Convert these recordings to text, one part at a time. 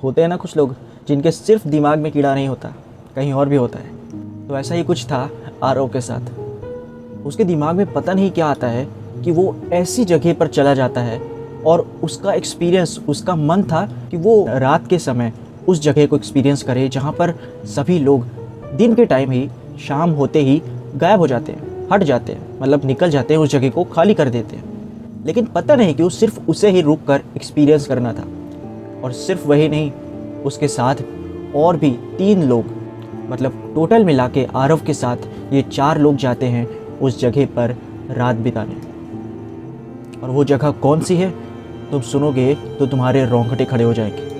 होते हैं ना कुछ लोग जिनके सिर्फ दिमाग में कीड़ा नहीं होता, कहीं और भी होता है। तो ऐसा ही कुछ था आरव के साथ। उसके दिमाग में पता नहीं क्या आता है कि वो ऐसी जगह पर चला जाता है और उसका एक्सपीरियंस, उसका मन था कि वो रात के समय उस जगह को एक्सपीरियंस करे जहाँ पर सभी लोग दिन के टाइम ही, शाम होते ही गायब हो जाते हैं, हट जाते हैं, मतलब निकल जाते हैं, उस जगह को खाली कर देते हैं। लेकिन पता नहीं कि वो सिर्फ उसे ही रुक कर एक्सपीरियंस करना था। और सिर्फ वही नहीं, उसके साथ और भी 3 लोग, मतलब टोटल मिला के आरव के साथ ये 4 लोग जाते हैं उस जगह पर रात बिताने। और वो जगह कौन सी है, तुम सुनोगे तो तुम्हारे रोंगटे खड़े हो जाएंगे।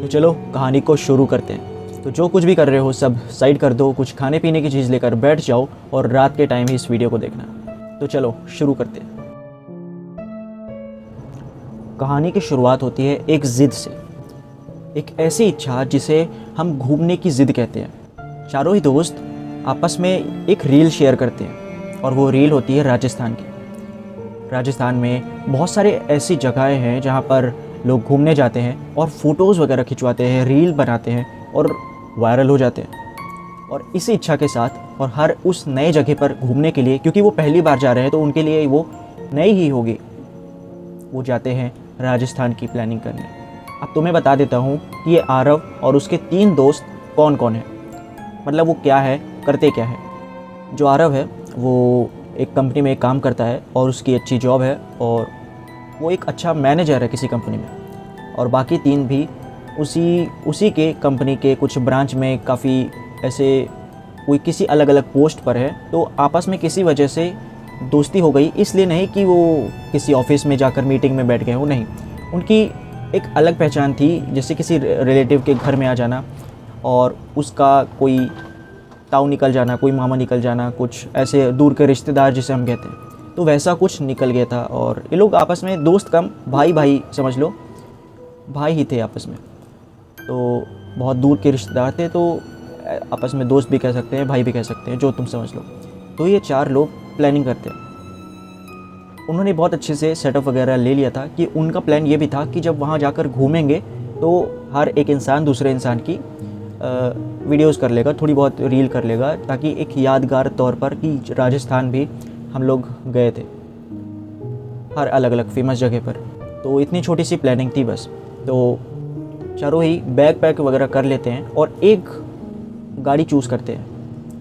तो चलो कहानी को शुरू करते हैं। तो जो कुछ भी कर रहे हो सब साइड कर दो, कुछ खाने पीने की चीज़ लेकर बैठ जाओ और रात के टाइम ही इस वीडियो को देखना। तो चलो शुरू करते हैं। कहानी की शुरुआत होती है एक ज़िद से, एक ऐसी इच्छा जिसे हम घूमने की ज़िद कहते हैं। चारों ही दोस्त आपस में एक रील शेयर करते हैं और वो रील होती है राजस्थान की। राजस्थान में बहुत सारे ऐसी जगहें हैं जहाँ पर लोग घूमने जाते हैं और फ़ोटोज़ वगैरह खिंचवाते हैं, रील बनाते हैं और वायरल हो जाते हैं। और इसी इच्छा के साथ और हर उस नए जगह पर घूमने के लिए, क्योंकि वो पहली बार जा रहे हैं तो उनके लिए वो नई ही होगी, वो जाते हैं राजस्थान की प्लानिंग करने। अब तुम्हें बता देता हूँ कि ये आरव और उसके 3 दोस्त कौन कौन हैं, मतलब वो क्या है, करते क्या है। जो आरव है वो एक कंपनी में काम करता है और उसकी अच्छी जॉब है और वो एक अच्छा मैनेजर है किसी कंपनी में। और बाकी 3 भी उसी के कंपनी के कुछ ब्रांच में काफ़ी ऐसे कोई किसी अलग अलग पोस्ट पर है। तो आपस में किसी वजह से दोस्ती हो गई, इसलिए नहीं कि वो किसी ऑफिस में जाकर मीटिंग में बैठ गए हो, नहीं। उनकी एक अलग पहचान थी, जैसे किसी रिलेटिव के घर में आ जाना और उसका कोई ताऊ निकल जाना, कोई मामा निकल जाना, कुछ ऐसे दूर के रिश्तेदार जिसे हम कहते हैं। तो वैसा कुछ निकल गया था और ये लोग आपस में दोस्त कम भाई भाई समझ लो, भाई ही थे आपस में। तो बहुत दूर के रिश्तेदार थे, तो आपस में दोस्त भी कह सकते हैं, भाई भी कह सकते हैं, जो तुम समझ लो। तो ये 4 लोग प्लानिंग करते हैं। उन्होंने बहुत अच्छे से सेटअप वगैरह ले लिया था कि उनका प्लान ये भी था कि जब वहाँ जाकर घूमेंगे तो हर एक इंसान दूसरे इंसान की वीडियोस कर लेगा, थोड़ी बहुत रील कर लेगा, ताकि एक यादगार तौर पर कि राजस्थान भी हम लोग गए थे, हर अलग अलग फेमस जगह पर। तो इतनी छोटी सी प्लानिंग थी बस। तो चारों ही बैग पैक वगैरह कर लेते हैं और एक गाड़ी चूज़ करते हैं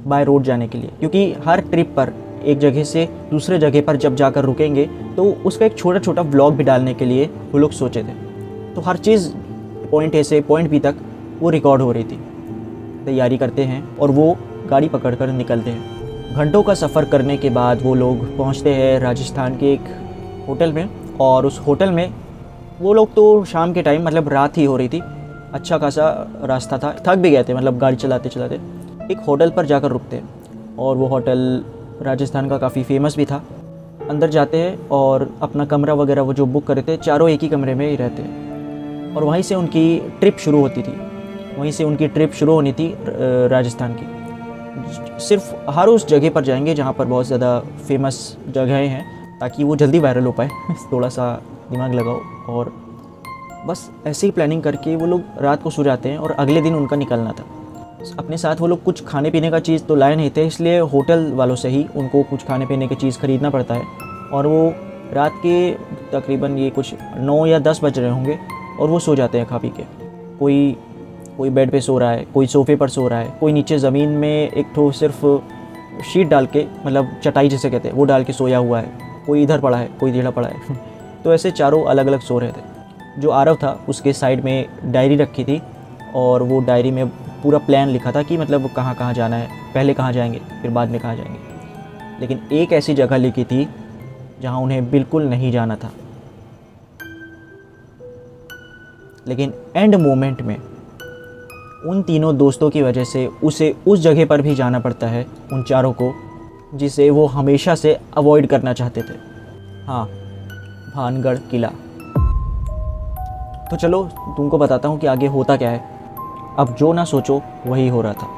बाय रोड जाने के लिए, क्योंकि हर ट्रिप पर एक जगह से दूसरे जगह पर जब जाकर रुकेंगे तो उसका एक छोटा छोटा व्लॉग भी डालने के लिए वो लोग सोचे थे। तो हर चीज़ पॉइंट ए से पॉइंट बी तक वो रिकॉर्ड हो रही थी। तैयारी करते हैं और वो गाड़ी पकड़कर निकलते हैं। घंटों का सफ़र करने के बाद वो लोग पहुंचते हैं राजस्थान के एक होटल में। और उस होटल में वो लोग तो शाम के टाइम, मतलब रात ही हो रही थी, अच्छा खासा रास्ता था, थक भी गए थे, मतलब गाड़ी चलाते चलाते। एक होटल पर जाकर रुकते हैं और वो होटल राजस्थान का काफ़ी फेमस भी था। अंदर जाते हैं और अपना कमरा वगैरह वो जो बुक करे थे, चारों एक ही कमरे में ही रहते हैं। और वहीं से उनकी ट्रिप शुरू होती थी, वहीं से उनकी ट्रिप शुरू होनी थी राजस्थान की। सिर्फ हर उस जगह पर जाएंगे जहाँ पर बहुत ज़्यादा फेमस जगहें हैं, ताकि वो जल्दी वायरल हो पाए। थोड़ा सा दिमाग लगाओ। और बस ऐसे ही प्लानिंग करके वो लोग रात को सो जाते हैं और अगले दिन उनका निकलना था। अपने साथ वो लोग कुछ खाने पीने का चीज़ तो लाए नहीं थे, इसलिए होटल वालों से ही उनको कुछ खाने पीने की चीज़ ख़रीदना पड़ता है। और वो रात के तकरीबन ये कुछ 9 या 10 बज रहे होंगे और वो सो जाते हैं खा पी के। कोई बेड पे सो रहा है, कोई सोफ़े पर सो रहा है, कोई नीचे ज़मीन में एक ठो सिर्फ शीट डाल के, मतलब चटाई जिसे कहते हैं, वो डाल के सोया हुआ है, कोई इधर पड़ा है, कोई इधर पड़ा है। तो ऐसे चारों अलग अलग सो रहे थे। जो आरव था उसके साइड में डायरी रखी थी और वो डायरी में पूरा प्लान लिखा था कि मतलब कहाँ कहाँ जाना है, पहले कहाँ जाएंगे, फिर बाद में कहाँ जाएंगे। लेकिन एक ऐसी जगह लिखी थी जहाँ उन्हें बिल्कुल नहीं जाना था। लेकिन एंड मोमेंट में उन तीनों दोस्तों की वजह से उसे उस जगह पर भी जाना पड़ता है, उन चारों को, जिसे वो हमेशा से अवॉइड करना चाहते थे। हाँ, भानगढ़ किला। तो चलो तुमको बताता हूँ कि आगे होता क्या है। अब जो ना सोचो वही हो रहा था।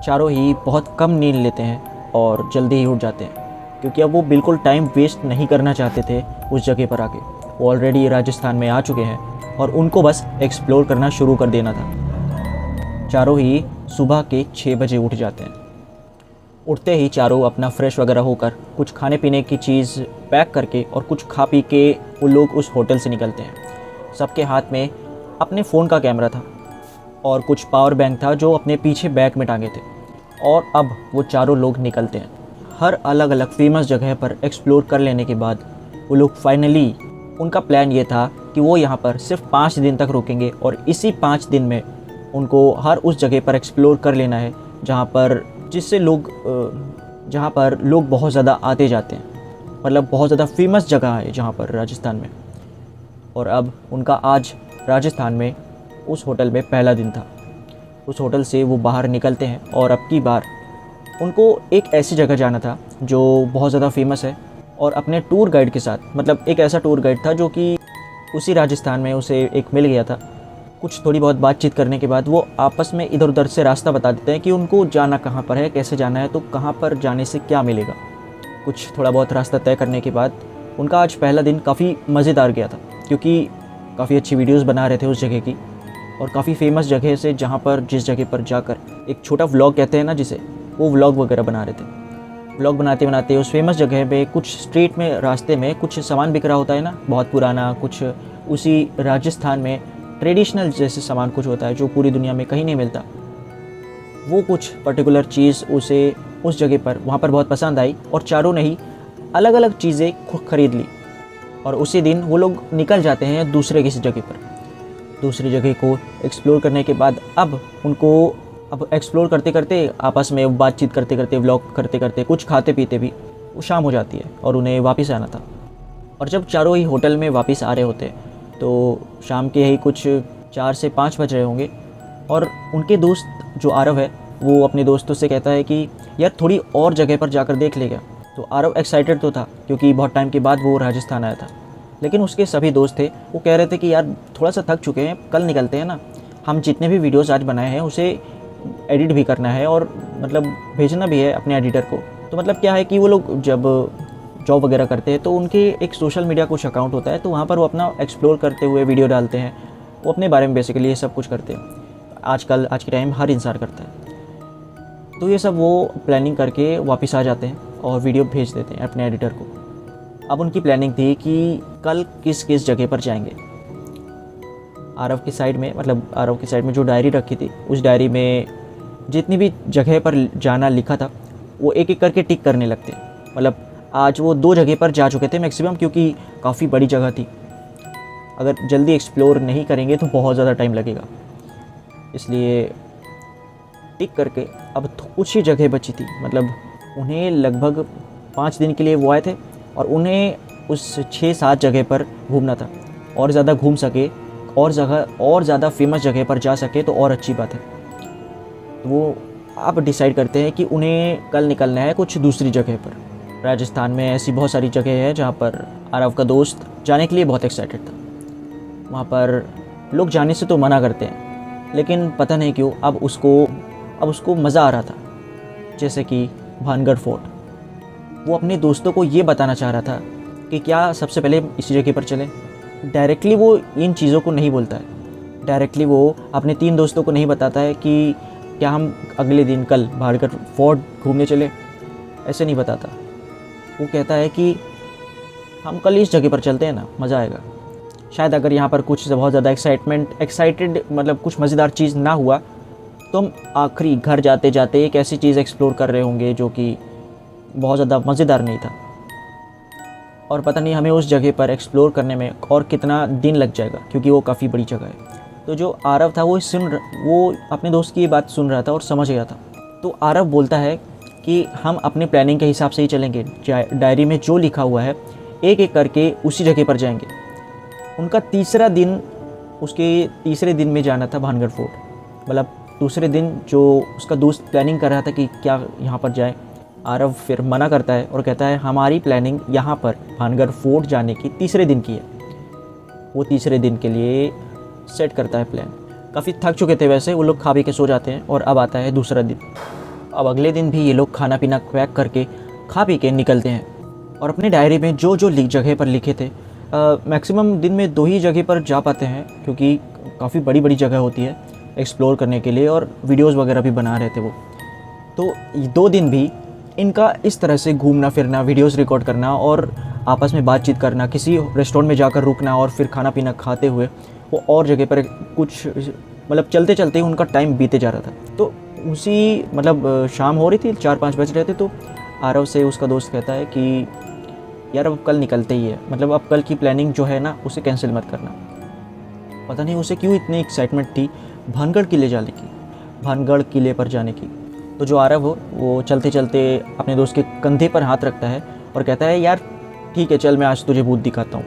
चारों ही बहुत कम नींद लेते हैं और जल्दी ही उठ जाते हैं, क्योंकि अब वो बिल्कुल टाइम वेस्ट नहीं करना चाहते थे उस जगह पर आके। वो ऑलरेडी राजस्थान में आ चुके हैं और उनको बस एक्सप्लोर करना शुरू कर देना था। चारों ही सुबह के 6 बजे उठ जाते हैं। उठते ही चारों अपना फ्रेश वगैरह होकर कुछ खाने पीने की चीज़ पैक करके और कुछ खा पी के वो लोग उस होटल से निकलते हैं। सबके हाथ में अपने फ़ोन का कैमरा था और कुछ पावर बैंक था जो अपने पीछे बैग में टांगे थे। और अब वो चारों लोग निकलते हैं। हर अलग अलग फेमस जगह पर एक्सप्लोर कर लेने के बाद वो लोग फाइनली, उनका प्लान ये था कि वो यहाँ पर सिर्फ 5 दिन तक रुकेंगे और इसी 5 दिन में उनको हर उस जगह पर एक्सप्लोर कर लेना है जहाँ पर लोग बहुत ज़्यादा आते जाते हैं। मतलब बहुत ज़्यादा फेमस जगह है जहाँ पर राजस्थान में। और अब उनका आज राजस्थान में उस होटल में पहला दिन था। उस होटल से वो बाहर निकलते हैं और अब की बार उनको एक ऐसी जगह जाना था जो बहुत ज़्यादा फेमस है और अपने टूर गाइड के साथ, मतलब एक ऐसा टूर गाइड था जो कि उसी राजस्थान में उसे एक मिल गया था। कुछ थोड़ी बहुत बातचीत करने के बाद वो आपस में इधर उधर से रास्ता बता देते हैं कि उनको जाना कहाँ पर है, कैसे जाना है, तो कहाँ पर जाने से क्या मिलेगा। कुछ थोड़ा बहुत रास्ता तय करने के बाद उनका आज पहला दिन काफ़ी मज़ेदार गया था, क्योंकि काफ़ी अच्छी वीडियोस बना रहे थे उस जगह की और काफ़ी फेमस जगह से, जहाँ पर जिस जगह पर जाकर एक छोटा व्लॉग कहते हैं ना जिसे, वो व्लॉग वगैरह बना रहे थे। व्लॉग बनाते बनाते उस फेमस जगह पे कुछ स्ट्रीट में, रास्ते में कुछ सामान बिक रहा होता है ना, बहुत पुराना, कुछ उसी राजस्थान में ट्रेडिशनल जैसे सामान कुछ होता है जो पूरी दुनिया में कहीं नहीं मिलता। वो कुछ पर्टिकुलर चीज़ उसे उस जगह पर, वहाँ पर बहुत पसंद आई और चारों ने ही अलग अलग चीज़ें खरीद ली। और उसी दिन वो लोग निकल जाते हैं दूसरे किसी जगह पर। दूसरी जगह को एक्सप्लोर करने के बाद अब एक्सप्लोर करते करते, आपस में बातचीत करते करते, व्लॉग करते करते, कुछ खाते पीते भी वो शाम हो जाती है और उन्हें वापस आना था। और जब चारों ही होटल में वापस आ रहे होते तो शाम के ही कुछ 4 से 5 बज रहे होंगे और उनके दोस्त जो आरव है वो अपने दोस्तों से कहता है कि यार थोड़ी और जगह पर जाकर देख लेगा। तो आरव एक्साइटेड तो था क्योंकि बहुत टाइम के बाद वो राजस्थान आया था, लेकिन उसके सभी दोस्त थे वो कह रहे थे कि यार थोड़ा सा थक चुके हैं, कल निकलते हैं ना, हम जितने भी वीडियोस आज बनाए हैं उसे एडिट भी करना है और मतलब भेजना भी है अपने एडिटर को। तो मतलब क्या है कि वो लोग जब जॉब वगैरह करते हैं तो उनके एक सोशल मीडिया कुछ अकाउंट होता है, तो वहाँ पर वो अपना एक्सप्लोर करते हुए वीडियो डालते हैं, वो अपने बारे में बेसिकली ये सब कुछ करते हैं। आज के टाइम हर इंसान करता है। तो ये सब वो प्लानिंग करके वापस आ जाते हैं और वीडियो भेज देते हैं अपने एडिटर को। अब उनकी प्लानिंग थी कि कल किस किस जगह पर जाएंगे। आरव की साइड में जो डायरी रखी थी, उस डायरी में जितनी भी जगह पर जाना लिखा था वो एक एक करके टिक करने लगते। मतलब आज वो 2 जगह पर जा चुके थे मैक्सिमम, क्योंकि काफ़ी बड़ी जगह थी। अगर जल्दी एक्सप्लोर नहीं करेंगे तो बहुत ज़्यादा टाइम लगेगा, इसलिए टिक करके अब कुछ ही जगह बची थी। मतलब उन्हें लगभग 5 दिन के लिए वो आए थे और उन्हें उस 6-7 जगह पर घूमना था। और ज़्यादा घूम सके और ज़्यादा फेमस जगह पर जा सके तो और अच्छी बात है। वो अब डिसाइड करते हैं कि उन्हें कल निकलना है कुछ दूसरी जगह पर। राजस्थान में ऐसी बहुत सारी जगह है जहाँ पर आरव का दोस्त जाने के लिए बहुत एक्साइटेड था। वहाँ पर लोग जाने से तो मना करते हैं, लेकिन पता नहीं क्यों अब उसको मज़ा आ रहा था। जैसे कि भानगढ़ फोर्ट। वो अपने दोस्तों को ये बताना चाह रहा था कि क्या सबसे पहले इसी जगह पर चलें। डायरेक्टली वो इन चीज़ों को नहीं बोलता है। डायरेक्टली वो अपने 3 दोस्तों को नहीं बताता है कि क्या हम अगले दिन कल भानगढ़ फोर्ट घूमने चले, ऐसे नहीं बताता। वो कहता है कि हम कल इस जगह पर चलते हैं ना, मज़ा आएगा। शायद अगर यहाँ पर कुछ बहुत ज़्यादा एक्साइटेड मतलब कुछ मज़ेदार चीज़ ना हुआ तो हम आखिरी घर जाते जाते एक ऐसी चीज़ एक्सप्लोर कर रहे होंगे जो कि बहुत ज़्यादा मज़ेदार नहीं था। और पता नहीं हमें उस जगह पर एक्सप्लोर करने में और कितना दिन लग जाएगा, क्योंकि वो काफ़ी बड़ी जगह है। तो जो आरव था वो अपने दोस्त की ये बात सुन रहा था और समझ गया था। तो आरव बोलता है कि हम अपने प्लानिंग के हिसाब से ही चलेंगे। डायरी में जो लिखा हुआ है एक एक करके उसी जगह पर जाएंगे। उनका उसके तीसरे दिन में जाना था भानगढ़ फोर्ट। मतलब दूसरे दिन जो उसका दोस्त प्लानिंग कर रहा था कि क्या यहाँ पर जाए, आरव फिर मना करता है और कहता है हमारी प्लानिंग यहाँ पर भानगढ़ फोर्ट जाने की तीसरे दिन की है। वो तीसरे दिन के लिए सेट करता है प्लान। काफ़ी थक चुके थे वैसे वो लोग, खा पी के सो जाते हैं और अब आता है दूसरा दिन। अब अगले दिन भी ये लोग खाना पीना पैक करके खा पी के निकलते हैं और अपने डायरी में जो जगह पर लिखे थे मैक्सिमम दिन में 2 ही जगह पर जा पाते हैं, क्योंकि काफ़ी बड़ी बड़ी जगह होती है एक्सप्लोर करने के लिए, और वीडियोस वगैरह भी बना रहे थे वो। तो 2 दिन भी इनका इस तरह से घूमना फिरना, वीडियोस रिकॉर्ड करना और आपस में बातचीत करना, किसी रेस्टोरेंट में जाकर रुकना और फिर खाना पीना खाते हुए वो और जगह पर कुछ मतलब चलते चलते ही उनका टाइम बीते जा रहा था। तो उसी मतलब शाम हो रही थी, 4-5 बज रहे थे, तो आरव से उसका दोस्त कहता है कि यार अब कल निकलते ही है, मतलब अब कल की प्लानिंग जो है ना उसे कैंसिल मत करना। पता नहीं उसे क्यों इतनी एक्साइटमेंट थी भानगढ़ किले जाने की, भानगढ़ किले पर जाने की। तो जो आरव हो वो चलते चलते अपने दोस्त के कंधे पर हाथ रखता है और कहता है यार ठीक है चल, मैं आज तुझे भूत दिखाता हूँ।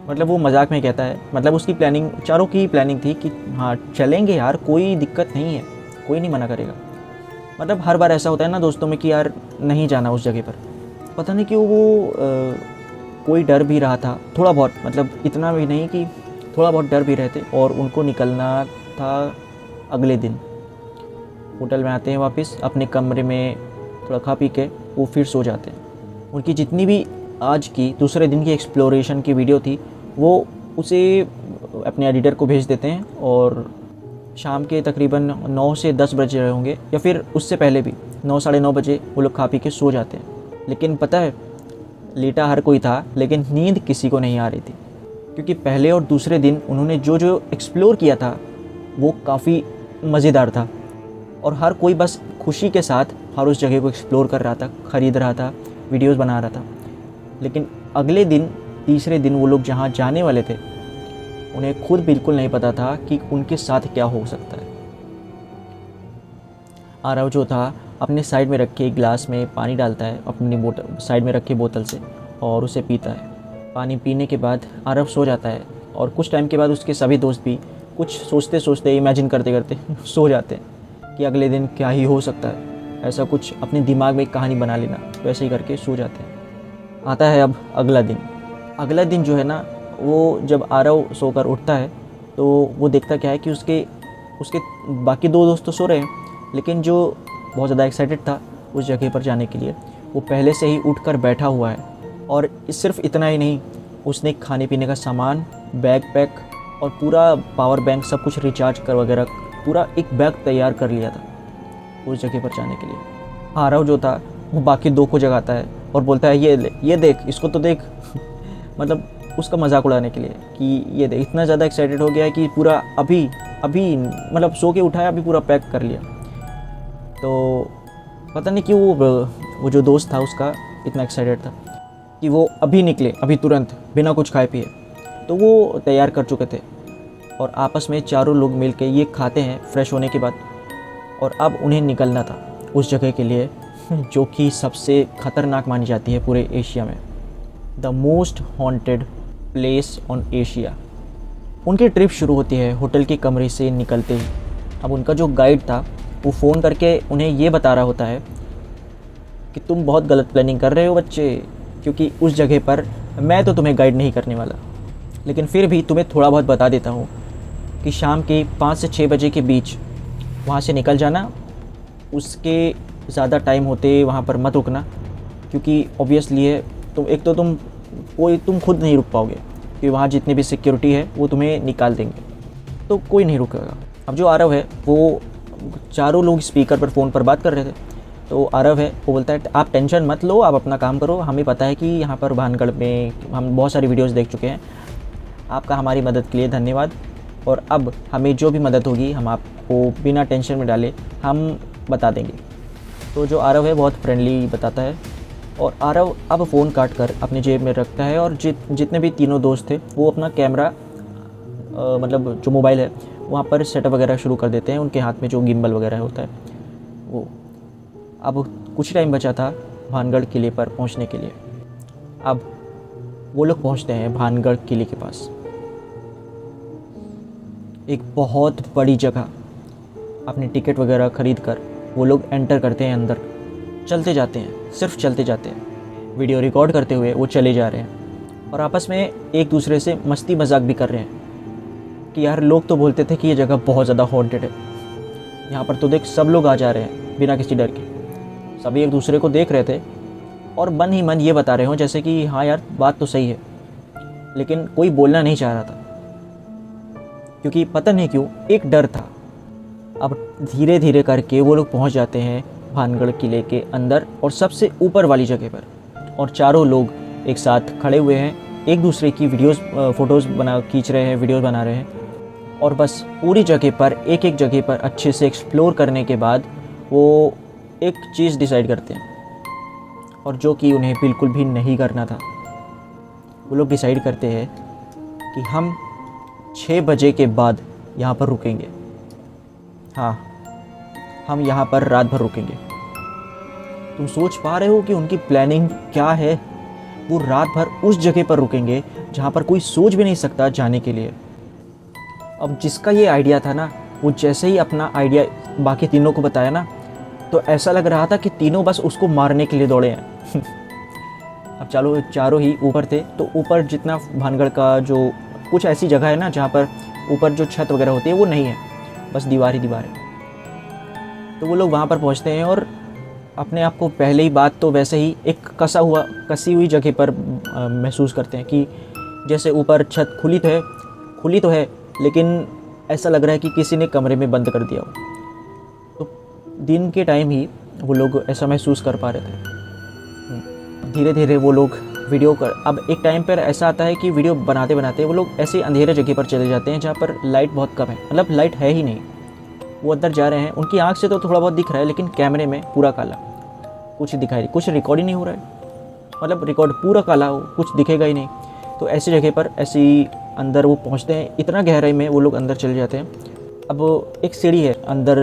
मतलब वो मजाक में कहता है, मतलब उसकी प्लानिंग, चारों की प्लानिंग थी कि हाँ चलेंगे यार, कोई दिक्कत नहीं है, कोई नहीं मना करेगा। मतलब हर बार ऐसा होता है ना दोस्तों में कि यार नहीं जाना उस जगह पर। पता नहीं क्यों वो कोई डर भी रहा था थोड़ा बहुत, मतलब इतना भी नहीं कि थोड़ा बहुत डर भी रहे थे, और उनको निकलना था अगले दिन। होटल में आते हैं वापस अपने कमरे में, थोड़ा खा पी के वो फिर सो जाते हैं। उनकी जितनी भी आज की दूसरे दिन की एक्सप्लोरेशन की वीडियो थी वो उसे अपने एडिटर को भेज देते हैं, और शाम के तकरीबन 9 से 10 बज रहे होंगे या फिर उससे पहले भी 9 साढ़े 9 बजे वो लोग खा पी के सो जाते हैं। लेकिन पता है लेटा हर कोई था, लेकिन नींद किसी को नहीं आ रही थी, क्योंकि पहले और दूसरे दिन उन्होंने जो जो एक्सप्लोर किया था वो काफ़ी मज़ेदार था, और हर कोई बस खुशी के साथ हर उस जगह को एक्सप्लोर कर रहा था, ख़रीद रहा था, वीडियोस बना रहा था। लेकिन अगले दिन, तीसरे दिन वो लोग जहाँ जाने वाले थे उन्हें खुद बिल्कुल नहीं पता था कि उनके साथ क्या हो सकता है। आरव जो था अपने साइड में रखे एक गिलास में पानी डालता है अपनी बोतल साइड में रखी बोतल से, और उसे पीता है। पानी पीने के बाद आरव सो जाता है, और कुछ टाइम के बाद उसके सभी दोस्त भी कुछ सोचते सोचते, इमेजिन करते करते सो जाते हैं कि अगले दिन क्या ही हो सकता है। ऐसा कुछ अपने दिमाग में एक कहानी बना लेना, वैसे ही करके सो जाते हैं। आता है अब अगला दिन। अगला दिन जो है ना, वो जब आरव सोकर उठता है तो वो देखता क्या है कि उसके बाकी 2 दोस्त तो सो रहे हैं, लेकिन जो बहुत ज़्यादा एक्साइटेड था उस जगह पर जाने के लिए, वो पहले से ही उठकर बैठा हुआ है। और सिर्फ इतना ही नहीं, उसने खाने पीने का सामान, बैग पैक और पूरा पावर बैंक सब कुछ रिचार्ज कर वगैरह पूरा एक बैग तैयार कर लिया था उस जगह पर जाने के लिए। आरव जो था वो बाकी 2 को जगाता है और बोलता है ये देख, इसको तो देख मतलब उसका मजाक उड़ाने के लिए कि ये देख, इतना ज़्यादा एक्साइटेड हो गया है कि पूरा अभी मतलब सो के उठाया, अभी पूरा पैक कर लिया। तो पता नहीं क्यों वो जो दोस्त था उसका इतना एक्साइटेड था कि वो अभी निकले, अभी तुरंत बिना कुछ खाए पिए। तो वो तैयार कर चुके थे, और आपस में चारों लोग मिलके ये खाते हैं फ्रेश होने के बाद। और अब उन्हें निकलना था उस जगह के लिए जो कि सबसे ख़तरनाक मानी जाती है पूरे एशिया में, the most haunted place on Asia. उनकी ट्रिप शुरू होती है होटल के कमरे से निकलते ही। अब उनका जो गाइड था वो फ़ोन करके उन्हें ये बता रहा होता है कि तुम बहुत गलत प्लानिंग कर रहे हो बच्चे, क्योंकि उस जगह पर मैं तो तुम्हें गाइड नहीं करने वाला, लेकिन फिर भी तुम्हें थोड़ा बहुत बता देता हूँ कि शाम के 5 से 6 बजे के बीच वहाँ से निकल जाना। उसके ज़्यादा टाइम होते वहाँ पर मत रुकना, क्योंकि ऑब्वियसली है तुम खुद नहीं रुक पाओगे, क्योंकि वहाँ जितनी भी सिक्योरिटी है वो तुम्हें निकाल देंगे, तो कोई नहीं रुकेगा। अब जो आरव है वो, चारों लोग स्पीकर पर फ़ोन पर बात कर रहे थे, तो आरव है वो बोलता है आप टेंशन मत लो, आप अपना काम करो, हमें पता है कि यहाँ पर भानगढ़ में हम बहुत सारी वीडियोस देख चुके हैं, आपका हमारी मदद के लिए धन्यवाद, और अब हमें जो भी मदद होगी हम आपको बिना टेंशन में डाले हम बता देंगे। तो जो आरव है बहुत फ्रेंडली बताता है, और आरव अब फ़ोन काट कर अपनी जेब में रखता है, और जितने भी तीनों दोस्त थे वो अपना कैमरा मतलब जो मोबाइल है वहाँ पर सेटअप वगैरह शुरू कर देते हैं। उनके हाथ में जो गिम्बल वगैरह होता है वो। अब कुछ टाइम बचा था भानगढ़ किले पर पहुँचने के लिए। अब वो लोग पहुँचते हैं भानगढ़ किले के पास, एक बहुत बड़ी जगह। अपनी टिकट वगैरह ख़रीद कर वो लोग एंटर करते हैं अंदर, चलते जाते हैं, सिर्फ चलते जाते हैं, वीडियो रिकॉर्ड करते हुए वो चले जा रहे हैं, और आपस में एक दूसरे से मस्ती मजाक भी कर रहे हैं कि यार लोग तो बोलते थे कि ये जगह बहुत ज़्यादा हॉन्टेड है, यहाँ पर तो देख सब लोग आ जा रहे हैं बिना किसी डर के। सभी एक दूसरे को देख रहे थे और मन ही मन ये बता रहे हो जैसे कि हाँ यार बात तो सही है, लेकिन कोई बोलना नहीं चाह रहा था, क्योंकि पता नहीं क्यों एक डर था। अब धीरे धीरे करके वो लोग पहुंच जाते हैं भानगढ़ किले के अंदर और सबसे ऊपर वाली जगह पर, और चारों लोग एक साथ खड़े हुए हैं, एक दूसरे की फ़ोटोज़ खींच रहे हैं, वीडियोज़ बना रहे हैं। और बस पूरी जगह पर एक एक जगह पर अच्छे से एक्सप्लोर करने के बाद वो एक चीज़ डिसाइड करते हैं, और जो कि उन्हें बिल्कुल भी नहीं करना था। वो लोग डिसाइड करते हैं कि हम 6 बजे के बाद यहाँ पर रुकेंगे। हाँ, हम यहाँ पर रात भर रुकेंगे। तुम सोच पा रहे हो कि उनकी प्लानिंग क्या है? वो रात भर उस जगह पर रुकेंगे जहाँ पर कोई सोच भी नहीं सकता जाने के लिए। अब जिसका ये आइडिया था ना, वो जैसे ही अपना आइडिया बाकी तीनों को बताया ना, तो ऐसा लग रहा था कि तीनों बस उसको मारने के लिए दौड़े हैं। अब चारों ही ऊपर थे, तो ऊपर जितना भानगढ़ का जो कुछ ऐसी जगह है ना जहाँ पर ऊपर जो छत वगैरह होती है वो नहीं है, बस दीवार ही दीवार है। तो वो लोग वहाँ पर पहुँचते हैं और अपने आप को पहले ही बात तो वैसे ही एक कसी हुई जगह पर महसूस करते हैं कि जैसे ऊपर छत खुली तो है, लेकिन ऐसा लग रहा है कि किसी ने कमरे में बंद कर दिया हो। तो दिन के टाइम ही वो लोग ऐसा महसूस कर पा रहे थे। धीरे धीरे वो लोग अब एक टाइम पर ऐसा आता है कि वीडियो बनाते बनाते वो लोग ऐसे अंधेरे जगह पर चले जाते हैं जहाँ पर लाइट बहुत कम है, मतलब लाइट है ही नहीं। वो अंदर जा रहे हैं, उनकी आँख से तो थोड़ा बहुत दिख रहा है, लेकिन कैमरे में पूरा काला, कुछ दिखाई नहीं, कुछ रिकॉर्ड ही नहीं हो रहा है। मतलब रिकॉर्ड पूरा काला हो, कुछ दिखेगा ही नहीं। तो ऐसी जगह पर ऐसी अंदर वो पहुंचते हैं, इतना गहराई में वो लोग अंदर चले जाते हैं। अब एक सीढ़ी है अंदर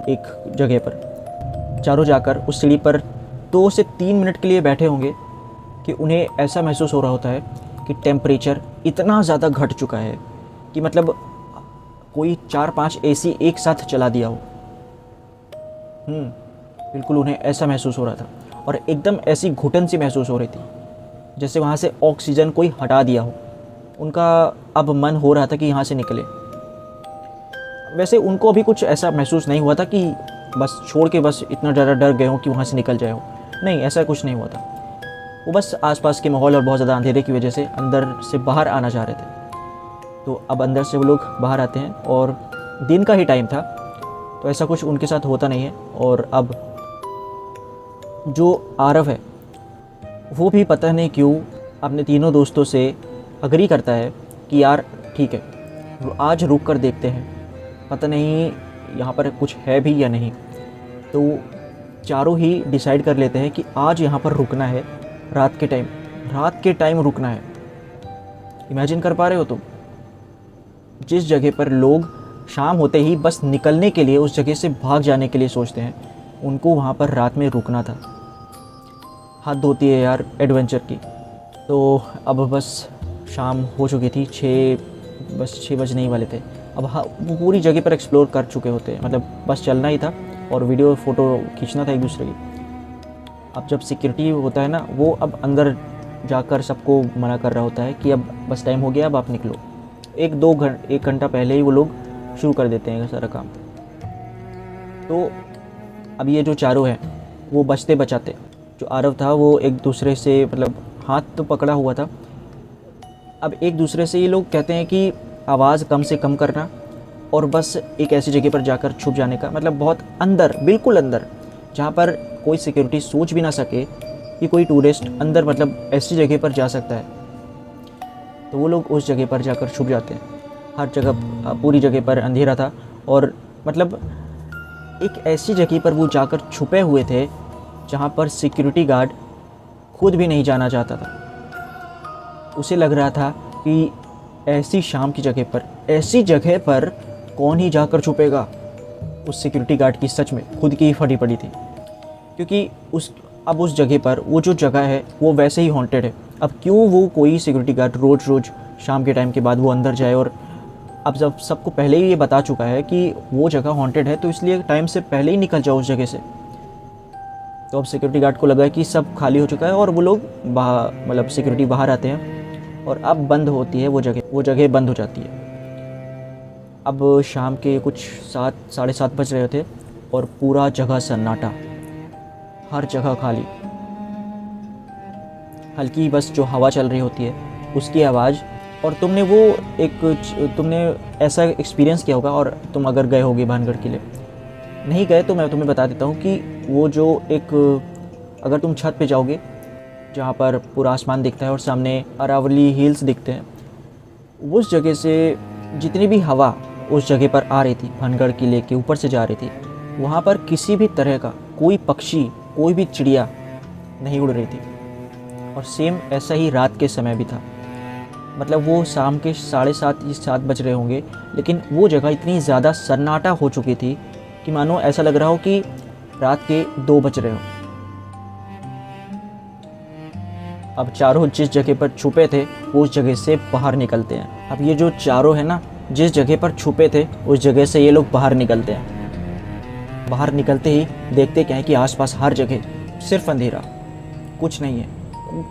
एक जगह पर, चारों जाकर उस सीढ़ी पर 2 से 3 मिनट के लिए बैठे होंगे कि उन्हें ऐसा महसूस हो रहा होता है कि टेम्परेचर इतना ज़्यादा घट चुका है कि मतलब कोई 4-5 एसी एक साथ चला दिया हो। बिल्कुल उन्हें ऐसा महसूस हो रहा था, और एकदम ऐसी घुटन सी महसूस हो रही थी जैसे वहाँ से ऑक्सीजन कोई हटा दिया हो। उनका अब मन हो रहा था कि यहाँ से निकले। वैसे उनको अभी कुछ ऐसा महसूस नहीं हुआ था कि बस छोड़ के बस इतना ज़्यादा डर गए हो कि वहाँ से निकल जाए हो, नहीं, ऐसा कुछ नहीं हुआ था। वो बस आसपास के माहौल और बहुत ज़्यादा अंधेरे की वजह से अंदर से बाहर आना चाह रहे थे। तो अब अंदर से वो लोग बाहर आते हैं, और दिन का ही टाइम था, तो ऐसा कुछ उनके साथ होता नहीं है। और अब जो आरव है वो भी पता नहीं क्यों अपने तीनों दोस्तों से अग्री करता है कि यार ठीक है, आज रुक कर देखते हैं, पता नहीं यहाँ पर कुछ है भी या नहीं। तो चारों ही डिसाइड कर लेते हैं कि आज यहाँ पर रुकना है, रात के टाइम रुकना है। इमेजिन कर पा रहे हो तुम, जिस जगह पर लोग शाम होते ही बस निकलने के लिए, उस जगह से भाग जाने के लिए सोचते हैं, उनको वहाँ पर रात में रुकना था। हद होती है यार एडवेंचर की। तो अब बस शाम हो चुकी थी, 6 बजने ही वाले थे। अब हाँ, वो पूरी जगह पर एक्सप्लोर कर चुके होते हैं, मतलब बस चलना ही था और वीडियो फ़ोटो खींचना था एक दूसरे की। अब जब सिक्योरिटी होता है ना, वो अब अंदर जाकर सबको मना कर रहा होता है कि अब बस टाइम हो गया, अब आप निकलो। 1 घंटा पहले ही वो लोग शुरू कर देते हैं सारा काम। तो अब ये जो चारों हैं वो बचते बचाते, जो आरव था वो एक दूसरे से, मतलब हाथ तो पकड़ा हुआ था, अब एक दूसरे से ये लोग कहते हैं कि आवाज़ कम से कम करना और बस एक ऐसी जगह पर जाकर छुप जाने का, मतलब बहुत अंदर, बिल्कुल अंदर, जहाँ पर कोई सिक्योरिटी सोच भी ना सके कि कोई टूरिस्ट अंदर, मतलब ऐसी जगह पर जा सकता है। तो वो लोग उस जगह पर जाकर छुप जाते हैं। हर जगह, पूरी जगह पर अंधेरा था, और मतलब एक ऐसी जगह पर वो जाकर छुपे हुए थे जहाँ पर सिक्योरिटी गार्ड खुद भी नहीं जाना चाहता था। उसे लग रहा था कि ऐसी शाम की जगह पर, ऐसी जगह पर कौन ही जाकर छुपेगा। उस सिक्योरिटी गार्ड की सच में खुद की ही फटी पड़ी थी, क्योंकि अब उस जगह पर, वो जो जगह है वो वैसे ही हॉन्टेड है। अब क्यों वो कोई सिक्योरिटी गार्ड रोज़ शाम के टाइम के बाद वो अंदर जाए, और अब जब सबको पहले ही ये बता चुका है कि वो जगह हॉन्टेड है, तो इसलिए टाइम से पहले ही निकल जाओ उस जगह से। तो अब सिक्योरिटी गार्ड को लगा कि सब खाली हो चुका है, और वो लोग मतलब सिक्योरिटी बाहर आते हैं, और अब बंद होती है वो जगह बंद हो जाती है। अब शाम के कुछ 7-7:30 बज रहे थे, और पूरा जगह सन्नाटा, हर जगह खाली। हल्की बस जो हवा चल रही होती है उसकी आवाज़ और तुमने ऐसा एक्सपीरियंस किया होगा, और तुम अगर गए होगे भानगढ़ किले, नहीं गए तो मैं तुम्हें बता देता हूँ कि वो जो एक, अगर तुम छत पे जाओगे जहाँ पर पूरा आसमान दिखता है और सामने अरावली हिल्स दिखते हैं, उस जगह से जितनी भी हवा उस जगह पर आ रही थी, भानगढ़ किले के ऊपर से जा रही थी, वहाँ पर किसी भी तरह का कोई पक्षी, कोई भी चिड़िया नहीं उड़ रही थी। और सेम ऐसा ही रात के समय भी था। मतलब वो शाम के 7:30 बज रहे होंगे, लेकिन वो जगह इतनी ज़्यादा सन्नाटा हो चुकी थी कि मानो ऐसा लग रहा हो कि रात के 2 बज रहे हो। अब चारों जिस जगह पर छुपे थे वो उस जगह से बाहर निकलते हैं। अब ये जो चारों है ना, जिस जगह पर छुपे थे उस जगह से ये लोग बाहर निकलते हैं। बाहर निकलते ही देखते क्या है कि आसपास हर जगह सिर्फ अंधेरा, कुछ नहीं है।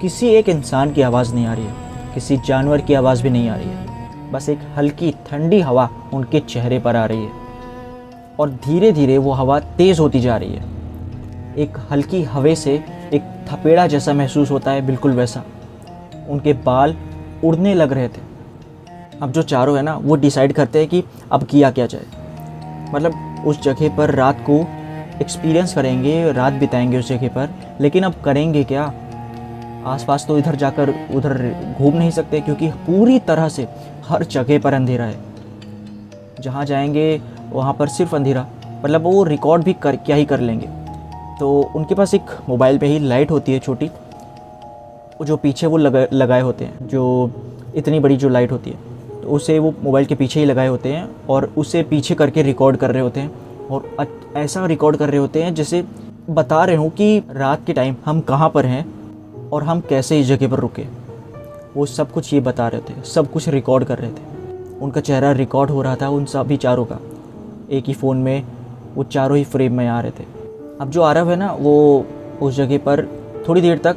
किसी एक इंसान की आवाज़ नहीं आ रही है, किसी जानवर की आवाज़ भी नहीं आ रही है। बस एक हल्की ठंडी हवा उनके चेहरे पर आ रही है, और धीरे धीरे वो हवा तेज़ होती जा रही है। एक हल्की हवा से एक थपेड़ा जैसा महसूस होता है, बिल्कुल वैसा। उनके बाल उड़ने लग रहे थे। अब जो चारों है ना, वो डिसाइड करते हैं कि अब किया क्या जाए। मतलब उस जगह पर रात को एक्सपीरियंस करेंगे, रात बिताएंगे उस जगह पर, लेकिन अब करेंगे क्या? आसपास तो इधर जाकर उधर घूम नहीं सकते, क्योंकि पूरी तरह से हर जगह पर अंधेरा है। जहाँ जाएंगे वहाँ पर सिर्फ अंधेरा। मतलब वो रिकॉर्ड भी क्या ही कर लेंगे। तो उनके पास एक मोबाइल पे ही लाइट होती है छोटी, वो जो पीछे वो लगाए होते हैं, जो इतनी बड़ी जो लाइट होती है, तो उसे वो मोबाइल के पीछे ही लगाए होते हैं, और उसे पीछे करके रिकॉर्ड कर रहे होते हैं। और ऐसा रिकॉर्ड कर रहे होते हैं जैसे बता रहे हूँ कि रात के टाइम हम कहाँ पर हैं और हम कैसे इस जगह पर रुके। वो सब कुछ ये बता रहे थे, सब कुछ रिकॉर्ड कर रहे थे। उनका चेहरा रिकॉर्ड हो रहा था उन सभी चारों का, एक ही फ़ोन में वो चारों ही फ्रेम में आ रहे थे। अब जो आरव है ना, वो उस जगह पर थोड़ी देर तक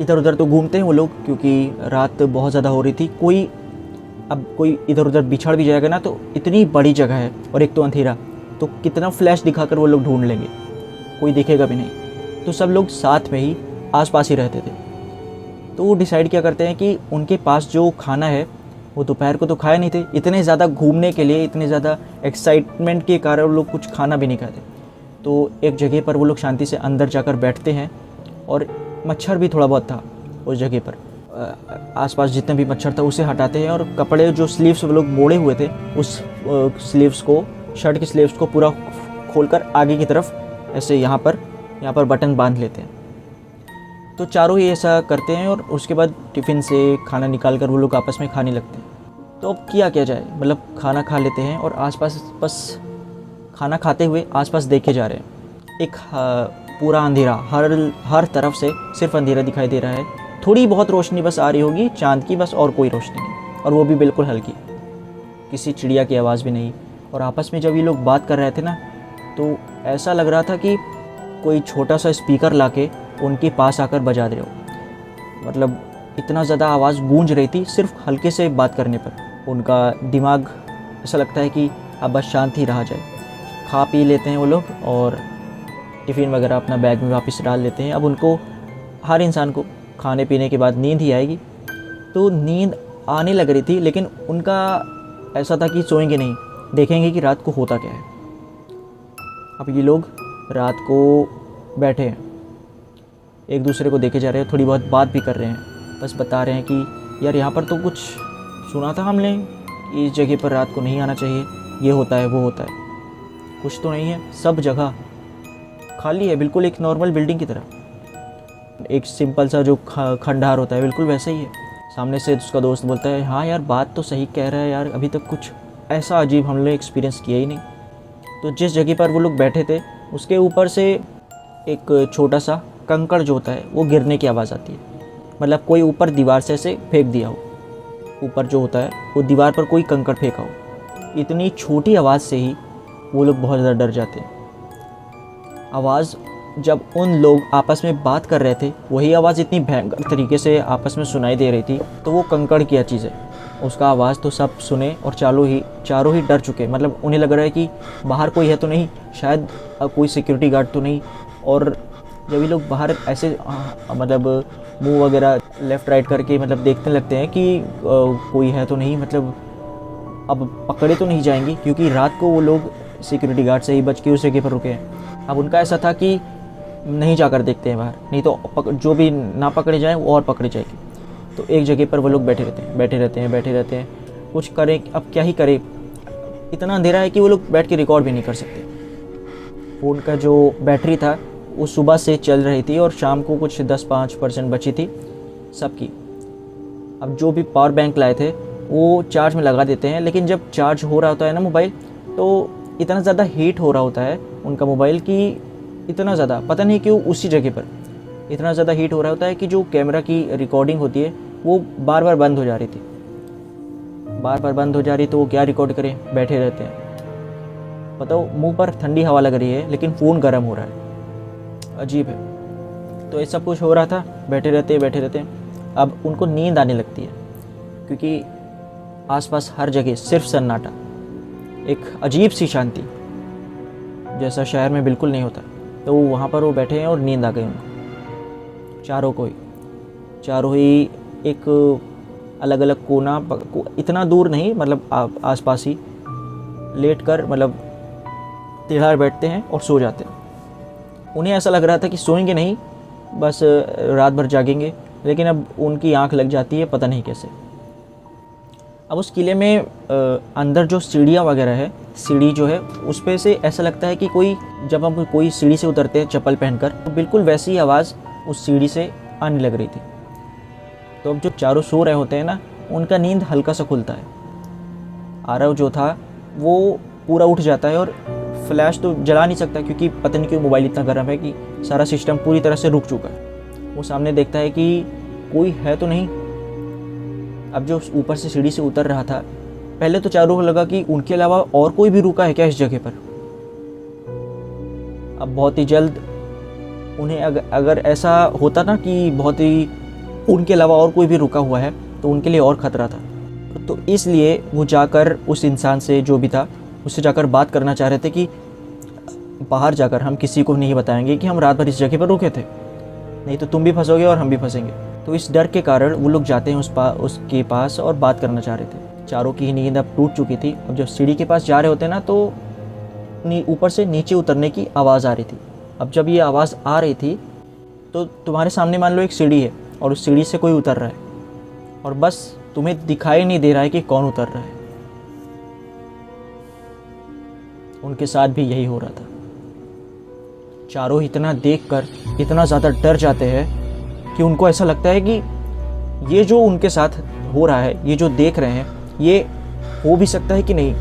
इधर उधर तो घूमते हैं वो लोग, क्योंकि रात बहुत ज़्यादा हो रही थी। कोई इधर उधर बिछड़ भी जाएगा ना, तो इतनी बड़ी जगह है और एक तो अंधेरा, तो कितना फ्लैश दिखाकर वो लोग ढूंढ लेंगे, कोई दिखेगा भी नहीं। तो सब लोग साथ में ही आसपास ही रहते थे। तो वो डिसाइड क्या करते हैं कि उनके पास जो खाना है वो दोपहर को तो खाए नहीं थे। इतने ज़्यादा घूमने के लिए, इतने ज़्यादा एक्साइटमेंट के कारण वो लोग कुछ खाना भी नहीं खाते। तो एक जगह पर वो लोग शांति से अंदर जाकर बैठते हैं, और मच्छर भी थोड़ा बहुत था उस जगह पर। आसपास जितने भी मच्छर था उसे हटाते हैं, और कपड़े जो स्लीव्स वो लोग मोड़े हुए थे, उस स्लीव्स को, शर्ट की स्लीव्स को पूरा खोलकर आगे की तरफ ऐसे यहाँ पर बटन बांध लेते हैं। तो चारों ही ऐसा करते हैं, और उसके बाद टिफ़िन से खाना निकाल कर वो लोग आपस में खाने लगते हैं। तो अब किया क्या जाए, मतलब खाना खा लेते हैं, और आसपास बस खाना खाते हुए आसपास देखे जा रहे हैं। एक पूरा अंधेरा, हर तरफ से सिर्फ अंधेरा दिखाई दे रहा है। थोड़ी बहुत रोशनी बस आ रही होगी चांद की, बस, और कोई रोशनी नहीं, और वो भी बिल्कुल हल्की। किसी चिड़िया की आवाज़ भी नहीं। और आपस में जब ये लोग बात कर रहे थे ना, तो ऐसा लग रहा था कि कोई छोटा सा स्पीकर लाके उनके पास आकर बजा दे रहे हो। मतलब इतना ज़्यादा आवाज़ गूंज रही थी सिर्फ हल्के से बात करने पर। उनका दिमाग ऐसा लगता है कि अब बस शांत ही रहा जाए। खा पी लेते हैं वो लोग, और टिफ़िन वगैरह अपना बैग में वापस डाल लेते हैं। अब उनको, हर इंसान को खाने पीने के बाद नींद ही आएगी। तो नींद आने लग रही थी, लेकिन उनका ऐसा था कि सोएंगे नहीं, देखेंगे कि रात को होता क्या है। अब ये लोग रात को बैठे हैं, एक दूसरे को देखे जा रहे हैं, थोड़ी बहुत बात भी कर रहे हैं। बस बता रहे हैं कि यार यहाँ पर तो कुछ सुना था हमने, इस जगह पर रात को नहीं आना चाहिए, ये होता है वो होता है। कुछ तो नहीं है, सब जगह खाली है, बिल्कुल एक नॉर्मल बिल्डिंग की तरह। एक सिंपल सा जो खंडहर होता है, बिल्कुल वैसे ही है। सामने से उसका दोस्त बोलता है, हाँ यार बात तो सही कह रहा है यार, अभी तक कुछ ऐसा अजीब हम लोग एक्सपीरियंस किया ही नहीं। तो जिस जगह पर वो लोग बैठे थे उसके ऊपर से एक छोटा सा कंकड़ जो होता है वो गिरने की आवाज़ आती है। मतलब कोई ऊपर दीवार से ऐसे फेंक दिया हो, ऊपर जो होता है वो दीवार पर कोई कंकड़ फेंका हो। इतनी छोटी आवाज़ से ही वो लोग बहुत ज़्यादा डर जाते हैं। आवाज़ जब उन लोग आपस में बात कर रहे थे, वही आवाज़ इतनी भयंकर तरीके से आपस में सुनाई दे रही थी। तो वो कंकड़ क्या चीज़ है, उसका आवाज़ तो सब सुने, और चारों ही डर चुके। मतलब उन्हें लग रहा है कि बाहर कोई है तो नहीं, शायद कोई सिक्योरिटी गार्ड तो नहीं। और जब ये लोग बाहर ऐसे मतलब मुंह वगैरह लेफ़्ट राइट करके मतलब देखने लगते हैं कि कोई है तो नहीं, मतलब अब पकड़े तो नहीं जाएंगे, क्योंकि रात को वो लोग सिक्योरिटी गार्ड से ही बच के उस जगह पर रुके हैं। अब उनका ऐसा था कि नहीं जाकर देखते हैं बाहर, नहीं तो जो भी ना पकड़े जाएँ वो और पकड़े जाएंगे। तो एक जगह पर वो लोग बैठे रहते हैं। कुछ करें, अब क्या ही करें, इतना अंधेरा है कि वो लोग बैठ के रिकॉर्ड भी नहीं कर सकते। फ़ोन का जो बैटरी था वो सुबह से चल रही थी और शाम को कुछ 10-5% बची थी सबकी। अब जो भी पावर बैंक लाए थे वो चार्ज में लगा देते हैं, लेकिन जब चार्ज हो रहा होता है ना मोबाइल, तो इतना ज़्यादा हीट हो रहा होता है उनका मोबाइल कि इतना ज़्यादा पता नहीं क्यों उसी जगह पर इतना ज़्यादा हीट हो रहा होता है कि जो कैमरा की रिकॉर्डिंग होती है वो बार बार बंद हो जा रही थी। तो वो क्या रिकॉर्ड करें, बैठे रहते हैं। बताओ, मुंह पर ठंडी हवा लग रही है लेकिन फ़ोन गर्म हो रहा है, अजीब है। तो ये सब कुछ हो रहा था, बैठे रहते हैं। अब उनको नींद आने लगती है, क्योंकि आसपास हर जगह सिर्फ सन्नाटा, एक अजीब सी शांति जैसा शहर में बिल्कुल नहीं होता। तो वहाँ पर वो बैठे हैं और नींद आ गई उनको, चारों ही एक अलग अलग कोना, इतना दूर नहीं, मतलब आसपास ही लेट कर मतलब टेढ़ा बैठते हैं और सो जाते हैं। उन्हें ऐसा लग रहा था कि सोएंगे नहीं, बस रात भर जागेंगे, लेकिन अब उनकी आंख लग जाती है, पता नहीं कैसे। अब उस किले में अंदर जो सीढ़ियाँ वगैरह है, सीढ़ी जो है उस पे से ऐसा लगता है कि जब हम कोई सीढ़ी से उतरते हैं चप्पल पहनकर, तो बिल्कुल वैसी ही आवाज़ उस सीढ़ी से आने लग रही थी। तो अब जो चारों सो रहे होते हैं ना, उनका नींद हल्का सा खुलता है। आरव जो था वो पूरा उठ जाता है, और फ्लैश तो जला नहीं सकता क्योंकि पता नहीं क्यों मोबाइल इतना गर्म है कि सारा सिस्टम पूरी तरह से रुक चुका है। वो सामने देखता है कि कोई है तो नहीं। अब जो ऊपर से सीढ़ी से उतर रहा था, पहले तो चारों को लगा कि उनके अलावा और कोई भी रुका है क्या इस जगह पर। अब बहुत ही जल्द उन्हें अगर ऐसा होता ना कि बहुत ही उनके अलावा और कोई भी रुका हुआ है, तो उनके लिए और ख़तरा था। तो इसलिए वो जाकर उस इंसान से, जो भी था, उससे जाकर बात करना चाह रहे थे कि बाहर जाकर हम किसी को नहीं बताएंगे कि हम रात भर इस जगह पर रुके थे, नहीं तो तुम भी फंसोगे और हम भी फंसेंगे। तो इस डर के कारण वो लोग जाते हैं उसके पास और बात करना चाह रहे थे। चारों की नींद अब टूट चुकी थी। अब जब सीढ़ी के पास जा रहे होते ना, तो ऊपर से नीचे उतरने की आवाज़ आ रही थी। अब जब ये आवाज़ आ रही थी, तो तुम्हारे सामने मान लो एक सीढ़ी है और उस सीढ़ी से कोई उतर रहा है, और बस तुम्हें दिखाई नहीं दे रहा है कि कौन उतर रहा है। उनके साथ भी यही हो रहा था। चारों इतना देखकर इतना ज़्यादा डर जाते हैं कि उनको ऐसा लगता है कि ये जो उनके साथ हो रहा है, ये जो देख रहे हैं, ये हो भी सकता है कि नहीं,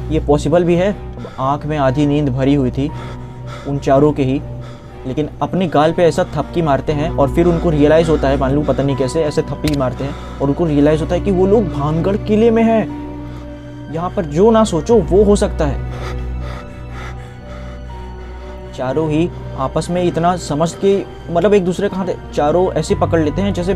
ये पॉसिबल भी है। अब आँख में आधी नींद भरी हुई थी उन चारों के ही, लेकिन अपने गाल पे ऐसा थपकी मारते हैं और फिर उनको रियलाइज़ होता है, मान लो पता नहीं कैसे ऐसे थपकी मारते हैं और उनको रियलाइज़ होता है कि वो लोग भानगढ़ किले में हैं। यहाँ पर जो ना सोचो वो हो सकता है। चारों ही आपस में इतना समझ के, मतलब एक दूसरे का हाथ चारों ऐसे पकड़ लेते हैं जैसे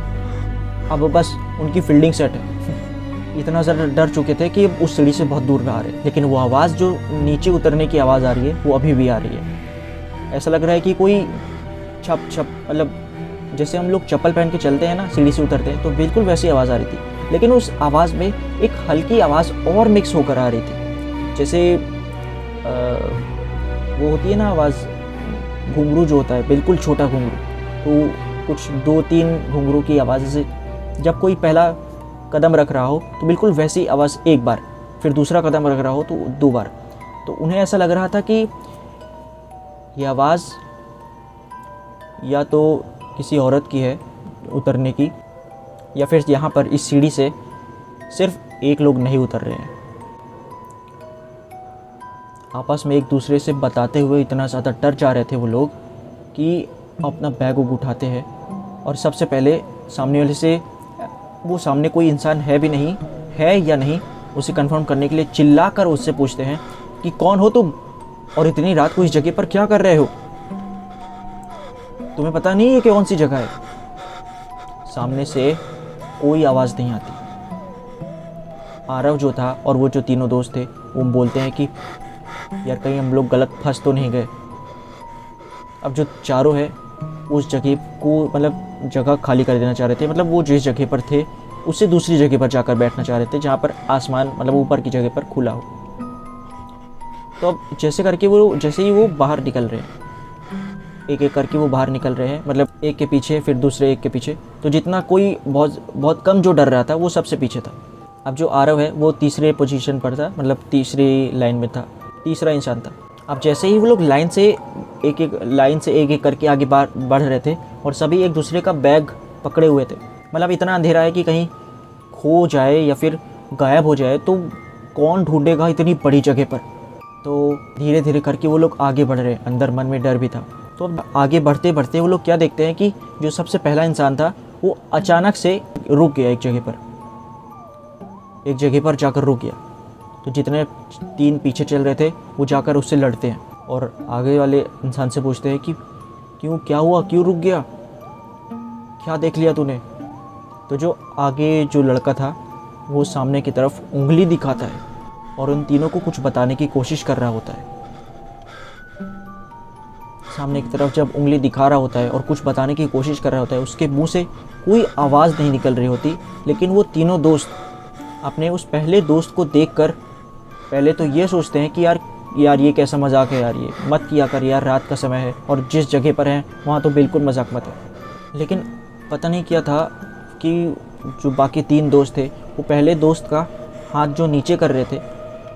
अब बस उनकी फील्डिंग सेट है। इतना ज़्यादा डर चुके थे कि उस सीढ़ी से बहुत दूर आ रहे, लेकिन वो आवाज़ जो नीचे उतरने की आवाज़ आ रही है वो अभी भी आ रही है। ऐसा लग रहा है कि कोई छप छप, मतलब जैसे हम लोग चप्पल पहन के चलते हैं ना, सीढ़ी से उतरते हैं, तो बिल्कुल वैसी आवाज़ आ रही थी। लेकिन उस आवाज़ में एक हल्की आवाज़ और मिक्स होकर आ रही थी, जैसे वो होती है ना आवाज़, घुंघरू जो होता है, बिल्कुल छोटा घुंघरू, तो कुछ 2-3 घुंघरू की आवाज़, जैसे जब कोई पहला कदम रख रहा हो तो बिल्कुल वैसी आवाज़ एक बार, फिर दूसरा कदम रख रहा हो तो 2 बार। तो उन्हें ऐसा लग रहा था कि ये आवाज़ या तो किसी औरत की है उतरने की, या फिर यहाँ पर इस सीढ़ी से सिर्फ एक लोग नहीं उतर रहे हैं। आपस में एक दूसरे से बताते हुए इतना ज़्यादा डर जा रहे थे वो लोग कि अपना बैग उठाते हैं और सबसे पहले सामने वाले से, वो सामने कोई इंसान है भी नहीं, है या नहीं उसे कंफर्म करने के लिए चिल्लाकर उससे पूछते हैं कि कौन हो तुम और इतनी रात को इस जगह पर क्या कर रहे हो, तुम्हें पता नहीं है कि कौन सी जगह है। सामने से कोई आवाज़ नहीं आती। आरव जो था और वो जो तीनों दोस्त थे वो बोलते हैं कि यार कहीं हम लोग गलत फंस तो नहीं गए। अब जो चारों है उस जगह को, मतलब जगह खाली कर देना चाह रहे थे, मतलब वो जिस जगह पर थे उससे दूसरी जगह पर जाकर बैठना चाह रहे थे जहाँ पर आसमान मतलब ऊपर की जगह पर खुला हो। तो अब जैसे ही वो बाहर निकल रहे हैं, एक एक करके वो बाहर निकल रहे हैं, मतलब एक के पीछे फिर दूसरे एक के पीछे, तो जितना कोई बहुत कम जो डर रहा था वो सबसे पीछे था। अब जो आरव है वो तीसरे पोजीशन पर था, मतलब तीसरी लाइन में था, तीसरा इंसान था। अब जैसे ही वो लोग लाइन से एक एक करके आगे बढ़ रहे थे और सभी एक दूसरे का बैग पकड़े हुए थे। मतलब इतना अंधेरा है कि कहीं खो जाए या फिर गायब हो जाए तो कौन ढूंढेगा इतनी बड़ी जगह पर। तो धीरे धीरे करके वो लोग आगे बढ़ रहे हैं, अंदर मन में डर भी था। तो अब आगे बढ़ते बढ़ते वो लोग क्या देखते हैं कि जो सबसे पहला इंसान था वो अचानक से रुक गया, एक जगह पर जाकर रुक गया। तो जितने 3 पीछे चल रहे थे वो जाकर उससे लड़ते हैं और आगे वाले इंसान से पूछते हैं कि क्या हुआ, क्यों रुक गया, क्या देख लिया तूने। तो जो आगे जो लड़का था वो सामने की तरफ उंगली दिखाता है और उन तीनों को कुछ बताने की कोशिश कर रहा होता है। सामने की तरफ जब उंगली दिखा रहा होता है और कुछ बताने की कोशिश कर रहा होता है, उसके मुंह से कोई आवाज़ नहीं निकल रही होती, लेकिन वो तीनों दोस्त अपने उस पहले दोस्त को देखकर पहले तो ये सोचते हैं कि यार ये कैसा मजाक है, यार ये मत किया कर यार, रात का समय है और जिस जगह पर हैं वहाँ तो बिल्कुल मजाक मत है। लेकिन पता नहीं क्या था कि जो बाकी 3 दोस्त थे वो पहले दोस्त का हाथ जो नीचे कर रहे थे,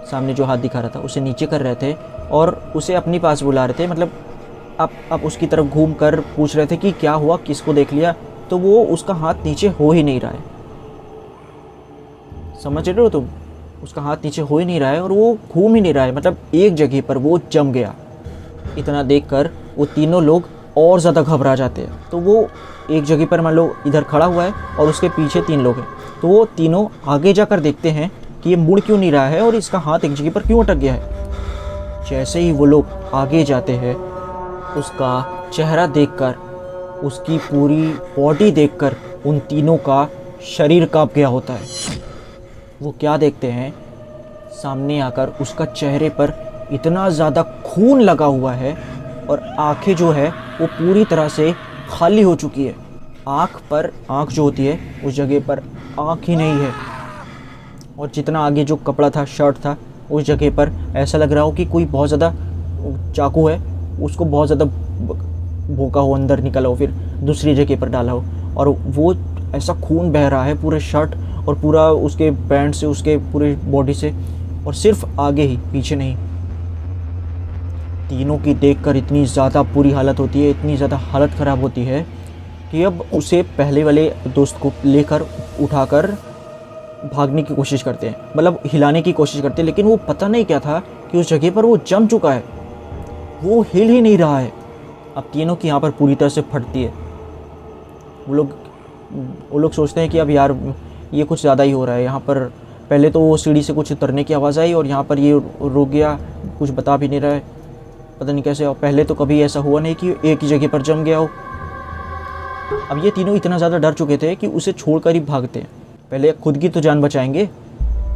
सामने जो हाथ दिखा रहा था उसे नीचे कर रहे थे और उसे अपनी पास बुला रहे थे, मतलब अब उसकी तरफ घूम कर पूछ रहे थे कि क्या हुआ, किसको देख लिया। तो वो उसका हाथ नीचे हो ही नहीं रहा है, समझ रहे हो तुम, उसका हाथ नीचे हो ही नहीं रहा है और वो घूम ही नहीं रहा है, मतलब एक जगह पर वो जम गया। इतना देखकर वो तीनों लोग और ज़्यादा घबरा जाते हैं। तो वो एक जगह पर मान लो इधर खड़ा हुआ है और उसके पीछे 3 लोग हैं, तो वो तीनों आगे जाकर देखते हैं कि ये मुड़ क्यों नहीं रहा है और इसका हाथ एक जगह पर क्यों अटक गया है। जैसे ही वो लोग आगे जाते हैं, उसका चेहरा देखकर, उसकी पूरी बॉडी देखकर उन तीनों का शरीर कांप गया होता है। वो क्या देखते हैं, सामने आकर उसका चेहरे पर इतना ज़्यादा खून लगा हुआ है और आंखें जो है वो पूरी तरह से खाली हो चुकी है। आँख जो होती है उस जगह पर आँख ही नहीं है और जितना आगे जो कपड़ा था, शर्ट था, उस जगह पर ऐसा लग रहा हो कि कोई बहुत ज़्यादा चाकू है उसको बहुत ज़्यादा भोंका हो, अंदर निकला हो, फिर दूसरी जगह पर डाला हो और वो ऐसा खून बह रहा है पूरे शर्ट और पूरा उसके पैंट से, उसके पूरे बॉडी से, और सिर्फ आगे ही, पीछे नहीं। तीनों की देखकर इतनी ज़्यादा बुरी हालत होती है, इतनी ज़्यादा हालत ख़राब होती है कि अब उसे पहले वाले दोस्त को लेकर उठाकर भागने की कोशिश करते हैं, मतलब हिलाने की कोशिश करते हैं, लेकिन वो पता नहीं क्या था कि उस जगह पर वो जम चुका है, वो हिल ही नहीं रहा है। अब तीनों की यहाँ पर पूरी तरह से फटती है। वो लोग सोचते हैं कि अब यार ये कुछ ज़्यादा ही हो रहा है। यहाँ पर पहले तो वो सीढ़ी से कुछ उतरने की आवाज़ आई और यहाँ पर ये रुक गया, कुछ बता भी नहीं रहा है, पता नहीं कैसे। और पहले तो कभी ऐसा हुआ नहीं कि एक ही जगह पर जम गया हो। अब ये तीनों इतना ज़्यादा डर चुके थे कि उसे छोड़कर ही भागते हैं। पहले खुद की तो जान बचाएंगे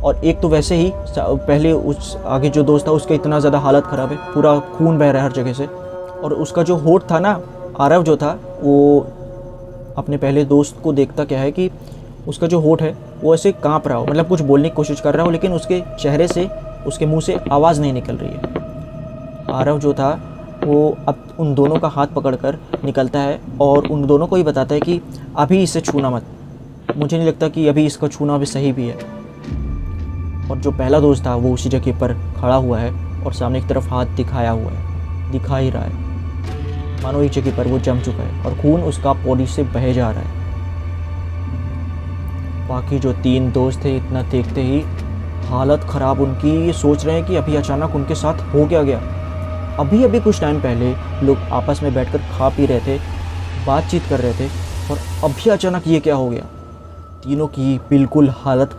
और एक तो वैसे ही पहले उस आगे जो दोस्त था उसका इतना ज़्यादा हालत ख़राब है, पूरा खून बह रहा है हर जगह से। और उसका जो होठ था ना, आरव जो था, वो अपने पहले दोस्त को देखता क्या है कि उसका जो होठ है वो ऐसे कांप रहा हो, मतलब कुछ बोलने की कोशिश कर रहा हो, लेकिन उसके चेहरे से, उसके मुंह से आवाज़ नहीं निकल रही है। आरव जो था वो अब उन दोनों का हाथ पकड़कर निकलता है और उन दोनों को ही बताता है कि अभी इसे छूना मत, मुझे नहीं लगता कि अभी इसका छूना भी सही भी है। और जो पहला दोस्त था वो उसी जगह पर खड़ा हुआ है और सामने की तरफ हाथ दिखाया हुआ है, दिखा ही रहा है, मानो एक जगह पर वो जम चुका है और खून उसका बॉडी से बह जा रहा है। बाकी जो 3 दोस्त थे इतना देखते ही हालत ख़राब उनकी, ये सोच रहे हैं कि अभी अचानक उनके साथ हो क्या गया। अभी कुछ टाइम पहले लोग आपस में बैठकर खा पी रहे थे, बातचीत कर रहे थे और अभी अचानक ये क्या हो गया। तीनों की बिल्कुल हालत,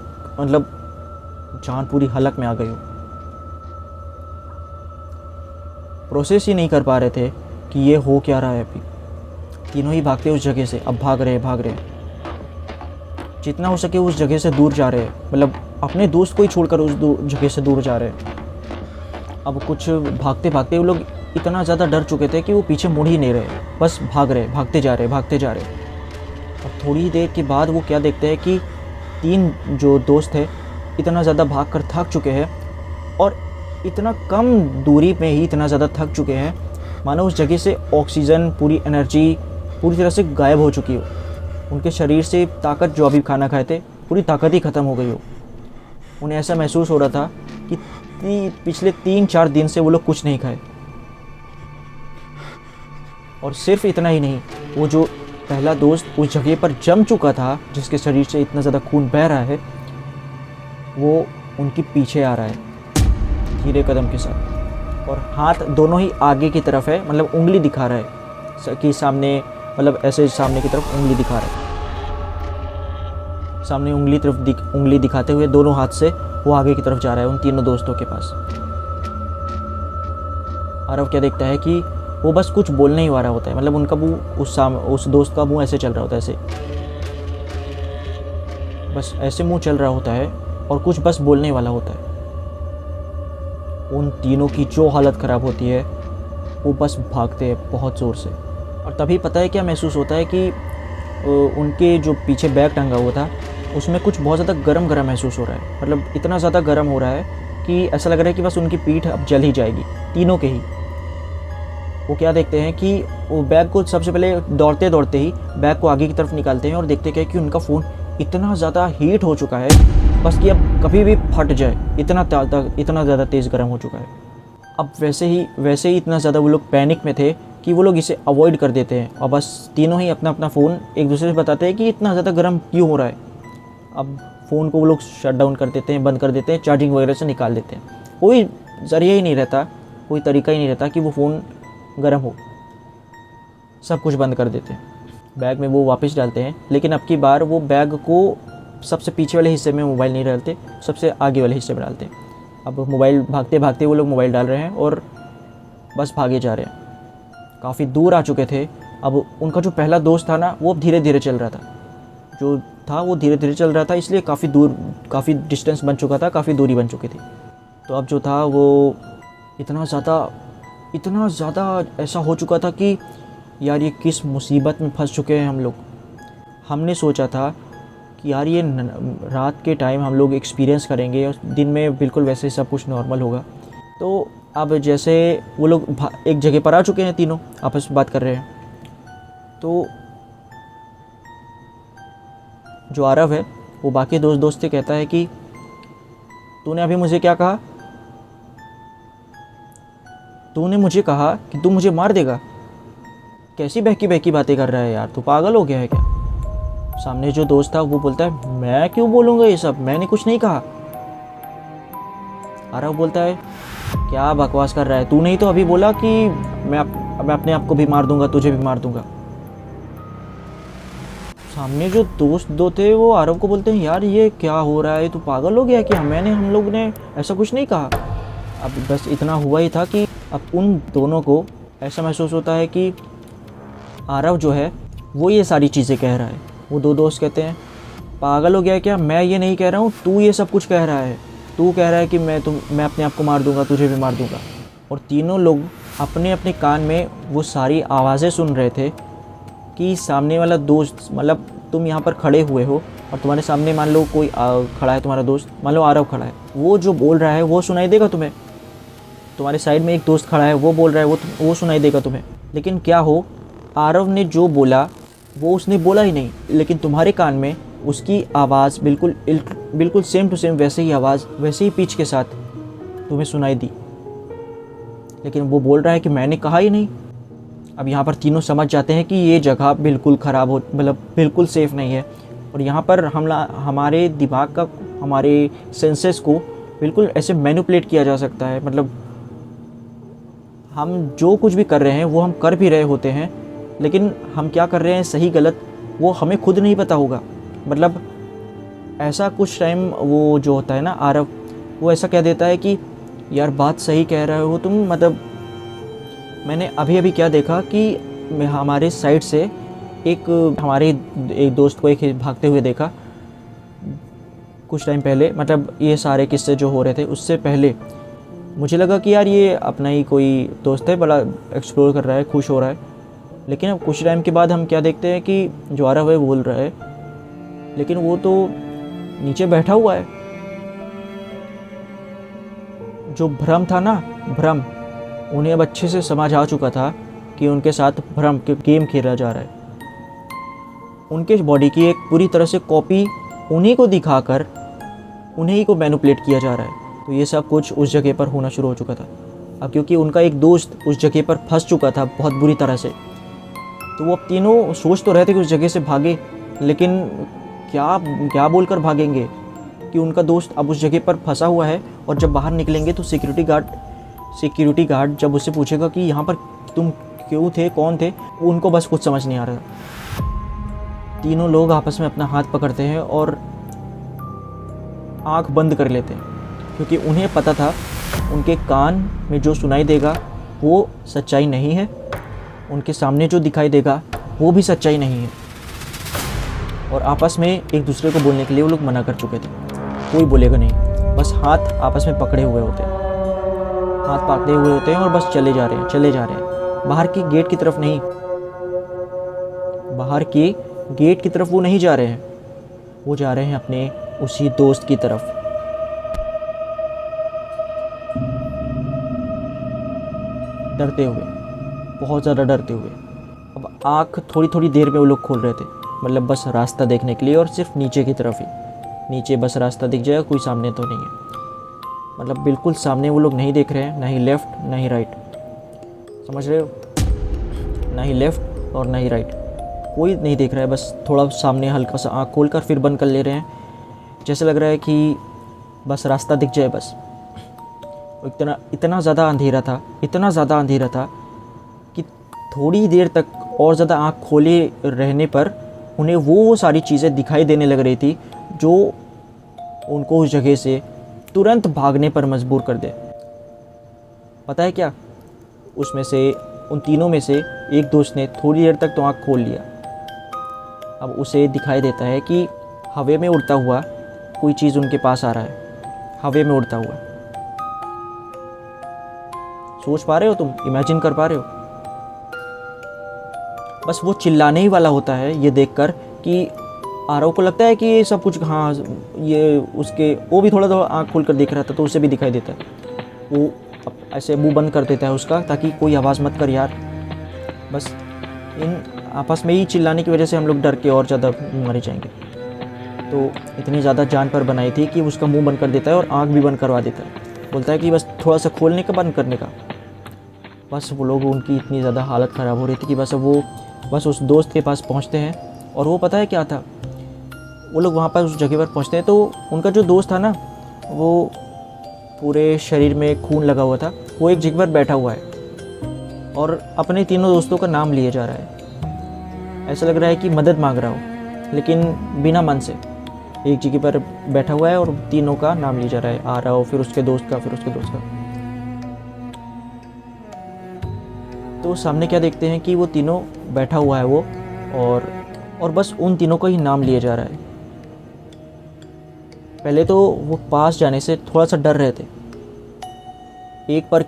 मतलब जान पूरी हलक में आ गई हो। प्रोसेस ही नहीं कर पा रहे थे कि ये हो क्या रहा है। अभी तीनों ही भागते उस जगह से, अब भाग रहे हैं, जितना हो सके उस जगह से दूर जा रहे हैं, मतलब अपने दोस्त को ही छोड़कर उस जगह से दूर जा रहे हैं। अब कुछ भागते भागते वो लोग इतना ज़्यादा डर चुके थे कि वो पीछे मुड़ ही नहीं रहे, बस भागते जा रहे। थोड़ी देर के बाद वो क्या देखते हैं कि 3 जो दोस्त है इतना ज़्यादा भाग कर थक चुके हैं और इतना कम दूरी में ही इतना ज़्यादा थक चुके हैं मानो उस जगह से ऑक्सीजन, पूरी एनर्जी पूरी तरह से गायब हो चुकी हो। उनके शरीर से ताकत, जो अभी खाना खाए थे, पूरी ताकत ही ख़त्म हो गई हो। उन्हें ऐसा महसूस हो रहा था कि पिछले 3-4 दिन से वो लोग कुछ नहीं खाए। और सिर्फ इतना ही नहीं, वो जो पहला दोस्त उस जगह पर जम चुका था, जिसके शरीर से इतना ज़्यादा खून बह रहा है, वो उनके पीछे आ रहा है धीरे कदम के साथ, और हाथ दोनों ही आगे की तरफ है, मतलब उंगली दिखा रहा है कि सामने, मतलब ऐसे सामने की तरफ उंगली दिखा रहा है। सामने उंगली दिखाते हुए दोनों हाथ से वो आगे की तरफ जा रहा है उन तीनों दोस्तों के पास। आरव क्या देखता है कि वो बस कुछ बोलने ही वाला होता है, मतलब उनका मुँह उस दोस्त का मुंह ऐसे चल रहा होता है, ऐसे बस ऐसे मुंह चल रहा होता है और कुछ बस बोलने वाला होता है। उन तीनों की जो हालत ख़राब होती है, वो बस भागते हैं बहुत ज़ोर से। और तभी पता है क्या महसूस होता है कि उनके जो पीछे बैग टंगा हुआ था उसमें कुछ बहुत ज़्यादा गरम महसूस हो रहा है, मतलब इतना ज़्यादा गर्म हो रहा है कि ऐसा लग रहा है कि बस उनकी पीठ अब जल ही जाएगी, तीनों के ही। वो क्या देखते हैं कि वो बैग को सबसे पहले दौड़ते दौड़ते ही बैग को आगे की तरफ निकालते हैं और देखते हैं कि उनका फ़ोन इतना ज़्यादा हीट हो चुका है बस कि अब कभी भी फट जाए, इतना ज़्यादा तेज़ गर्म हो चुका है। अब वैसे ही इतना ज़्यादा वो लोग पैनिक में थे कि वो लोग इसे अवॉइड कर देते हैं और बस तीनों ही अपना अपना फ़ोन एक दूसरे से बताते हैं कि इतना ज़्यादा गर्म क्यों हो रहा है। अब फ़ोन को वो लोग शट डाउन कर देते हैं, बंद कर देते हैं, चार्जिंग वगैरह से निकाल देते हैं। कोई ज़रिया ही नहीं रहता, कोई तरीका ही नहीं रहता कि वो फ़ोन गर्म हो। सब कुछ बंद कर देते हैं, बैग में वो वापस डालते हैं, लेकिन अब की बार वो बैग को सबसे पीछे वाले हिस्से में मोबाइल नहीं डालते, सबसे आगे वाले हिस्से में डालते हैं। अब मोबाइल भागते भागते वो लोग मोबाइल डाल रहे हैं और बस भागे जा रहे हैं। काफ़ी दूर आ चुके थे। अब उनका जो पहला दोस्त था ना, वो धीरे धीरे चल रहा था, वो धीरे धीरे चल रहा था, इसलिए काफ़ी डिस्टेंस बन चुका था, काफ़ी दूरी बन चुकी थी। तो अब जो था वो इतना ज़्यादा ऐसा हो चुका था कि यार ये किस मुसीबत में फंस चुके हैं हम लोग। हमने सोचा था कि यार ये रात के टाइम हम लोग एक्सपीरियंस करेंगे और दिन में बिल्कुल वैसे ही सब कुछ नॉर्मल होगा। तो अब जैसे वो लोग एक जगह पर आ चुके हैं, तीनों आपस में बात कर रहे हैं। तो जो आरव है वो बाकी दोस्त से कहता है कि तूने अभी मुझे क्या कहा? तूने मुझे कहा कि तू मुझे मार देगा। कैसी बहकी बातें कर रहा है यार, तू पागल हो गया है क्या? सामने जो दोस्त था वो बोलता है मैं क्यों बोलूँगा ये सब, मैंने कुछ नहीं कहा। आरव बोलता है क्या बकवास कर रहा है, तूने ही तो अभी बोला कि मैं अपने आप को भी मार दूंगा, तुझे भी मार दूंगा। सामने जो दोस्त दो थे वो आरव को बोलते हैं यार ये क्या हो रहा है, तू पागल हो गया क्या, हम लोग ने ऐसा कुछ नहीं कहा। अब बस इतना हुआ ही था कि अब उन दोनों को ऐसा महसूस होता है कि आरव जो है वो ये सारी चीज़ें कह रहा है। वो दो दोस्त कहते हैं पागल हो गया क्या, मैं ये नहीं कह रहा हूँ, तू ये सब कुछ कह रहा है, तू कह रहा है कि मैं अपने आप को मार दूंगा, तुझे भी मार दूंगा। और तीनों लोग अपने अपने कान में वो सारी आवाज़ें सुन रहे थे कि सामने वाला दोस्त, मतलब तुम यहाँ पर खड़े हुए हो और तुम्हारे सामने मान लो कोई खड़ा है, तुम्हारा दोस्त, मान लो आरव खड़ा है, वो जो बोल रहा है वो सुनाई देगा तुम्हें। तुम्हारे साइड में एक दोस्त खड़ा है, वो बोल रहा है, वो सुनाई देगा तुम्हें। लेकिन क्या हो, आरव ने जो बोला वो उसने बोला ही नहीं, लेकिन तुम्हारे कान में उसकी आवाज़ बिल्कुल सेम टू सेम वैसे ही आवाज़, वैसे ही पिच के साथ तुम्हें सुनाई दी। लेकिन वो बोल रहा है कि मैंने कहा ही नहीं। अब यहाँ पर तीनों समझ जाते हैं कि ये जगह बिल्कुल ख़राब हो, मतलब बिल्कुल सेफ़ नहीं है, और यहाँ पर हमारे दिमाग का, हमारे सेंसेस को बिल्कुल ऐसे मैनिपुलेट किया जा सकता है। मतलब हम जो कुछ भी कर रहे हैं वो हम कर भी रहे होते हैं, लेकिन हम क्या कर रहे हैं सही गलत वो हमें खुद नहीं पता होगा। मतलब ऐसा कुछ टाइम वो जो होता है ना आरव, वो ऐसा कह देता है कि यार बात सही कह रहे हो तुम, मतलब मैंने अभी क्या देखा कि हमारे साइड से हमारे एक दोस्त को एक भागते हुए देखा कुछ टाइम पहले, मतलब ये सारे किस्से जो हो रहे थे उससे पहले मुझे लगा कि यार ये अपना ही कोई दोस्त है, बड़ा एक्सप्लोर कर रहा है, खुश हो रहा है। लेकिन अब कुछ टाइम के बाद हम क्या देखते हैं कि जो आरव है वो बोल रहा है, लेकिन वो तो नीचे बैठा हुआ है। जो भ्रम था ना, भ्रम, उन्हें अब अच्छे से समझ आ चुका था कि उनके साथ भ्रम के गेम खेला जा रहा है। उनके बॉडी की एक पूरी तरह से कॉपी उन्हीं को दिखाकर उन्हीं ही को मैनिपुलेट किया जा रहा है। तो ये सब कुछ उस जगह पर होना शुरू हो चुका था। अब क्योंकि उनका एक दोस्त उस जगह पर फंस चुका था बहुत बुरी तरह से, तो वो अब तीनों सोच तो रहे थे कि उस जगह से भागे, लेकिन क्या बोलकर भागेंगे कि उनका दोस्त अब उस जगह पर फंसा हुआ है। और जब बाहर निकलेंगे तो सिक्योरिटी गार्ड जब उससे पूछेगा कि यहाँ पर तुम क्यों थे, कौन थे, उनको बस कुछ समझ नहीं आ रहा। तीनों लोग आपस में अपना हाथ पकड़ते हैं और आंख बंद कर लेते हैं, क्योंकि उन्हें पता था उनके कान में जो सुनाई देगा वो सच्चाई नहीं है, उनके सामने जो दिखाई देगा वो भी सच्चाई नहीं है। और आपस में एक दूसरे को बोलने के लिए वो लोग मना कर चुके थे, कोई बोलेगा नहीं, बस हाथ आपस में पकड़े हुए होते हैं, और बस चले जा रहे हैं बाहर की गेट की तरफ नहीं, बाहर की गेट की तरफ वो नहीं जा रहे हैं, वो जा रहे हैं अपने उसी दोस्त की तरफ। डरते हुए, बहुत ज़्यादा डरते हुए। अब आँख थोड़ी थोड़ी देर में वो लोग खोल रहे थे, मतलब बस रास्ता देखने के लिए, और सिर्फ नीचे की तरफ ही, नीचे बस रास्ता दिख जाएगा, कोई सामने तो नहीं है। मतलब बिल्कुल सामने वो लोग नहीं देख रहे हैं, ना ही लेफ़्ट ना ही राइट, समझ रहे हो, ना ही लेफ़्ट और ना ही राइट, कोई नहीं देख रहा है। बस थोड़ा सामने हल्का सा आँख खोलकर फिर बंद कर ले रहे हैं, जैसे लग रहा है कि बस रास्ता दिख जाए बस। इतना ज़्यादा अंधेरा था कि थोड़ी देर तक और ज़्यादा आँख खोले रहने पर उन्हें वो सारी चीज़ें दिखाई देने लग रही थी जो उनको उस जगह से तुरंत भागने पर मजबूर कर दे। पता है क्या, उसमें से उन तीनों में से एक दोस्त ने थोड़ी देर तक तो आँख खोल लिया। अब उसे दिखाई देता है कि हवा में उड़ता हुआ कोई चीज़ उनके पास आ रहा है, हवा में उड़ता हुआ। सोच पा रहे हो तुम, इमेजिन कर पा रहे हो? बस वो चिल्लाने ही वाला होता है ये देखकर कि आरव को लगता है कि ये सब कुछ, हाँ ये उसके, वो भी थोड़ा आँख खोल कर देख रहा था तो उसे भी दिखाई देता है। वो ऐसे मुंह बंद कर देता है उसका, ताकि कोई आवाज़ मत कर यार। बस इन आपस में ही चिल्लाने की वजह से हम लोग डर के और ज़्यादा मर जाएंगे। तो इतनी ज़्यादा जान पर बनाई थी कि उसका मुंह बंद कर देता है और आँख भी बंद करवा देता है, बोलता है कि बस थोड़ा सा खोलने का, बंद करने का। बस वो लोग, उनकी इतनी ज़्यादा हालत ख़राब हो रही थी कि बस वो उस दोस्त के पास पहुँचते हैं। और वो पता है क्या था, वो लोग वहाँ पर उस जगह पर पहुँचते हैं तो उनका जो दोस्त था ना, वो पूरे शरीर में खून लगा हुआ था, वो एक जगह पर बैठा हुआ है और अपने तीनों दोस्तों का नाम लिए जा रहा है। ऐसा लग रहा है कि मदद मांग रहा हो, लेकिन बिना मन से एक जगह पर बैठा हुआ है और तीनों का नाम लिया जा रहा है, आरव, फिर उसके दोस्त का, फिर उसके दोस्त का। तो सामने क्या देखते हैं कि वो तीनों बैठा हुआ है वो, और बस उन तीनों का ही नाम लिया जा रहा है। पहले तो वो पास जाने से थोड़ा सा डर रहे थे। एक पल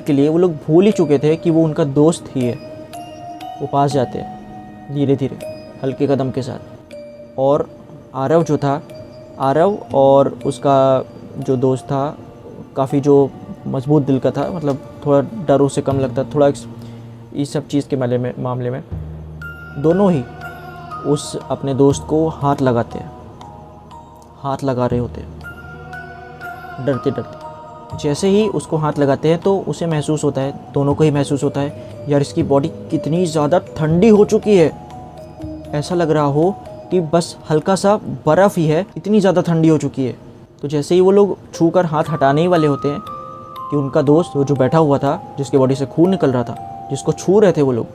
के लिए वो लोग भूल ही चुके थे कि वो उनका दोस्त ही है। वो पास जाते हैं धीरे धीरे, हल्के कदम के साथ। और आरव और उसका जो दोस्त था, काफ़ी जो मजबूत दिल का था, मतलब थोड़ा डर उसे कम लगता, थोड़ा इस सब चीज़ के मामले में दोनों ही उस अपने दोस्त को हाथ लगा रहे होते हैं डरते डरते। जैसे ही उसको हाथ लगाते हैं तो उसे महसूस होता है, दोनों को ही महसूस होता है, यार इसकी बॉडी कितनी ज़्यादा ठंडी हो चुकी है। ऐसा लग रहा हो कि बस हल्का सा बर्फ़ ही है, इतनी ज़्यादा ठंडी हो चुकी है। तो जैसे ही वो लोग छू कर हाथ हटाने ही वाले होते हैं कि उनका दोस्त जो बैठा हुआ था, जिसके बॉडी से खून निकल रहा था, जिसको छू रहे थे वो लोग,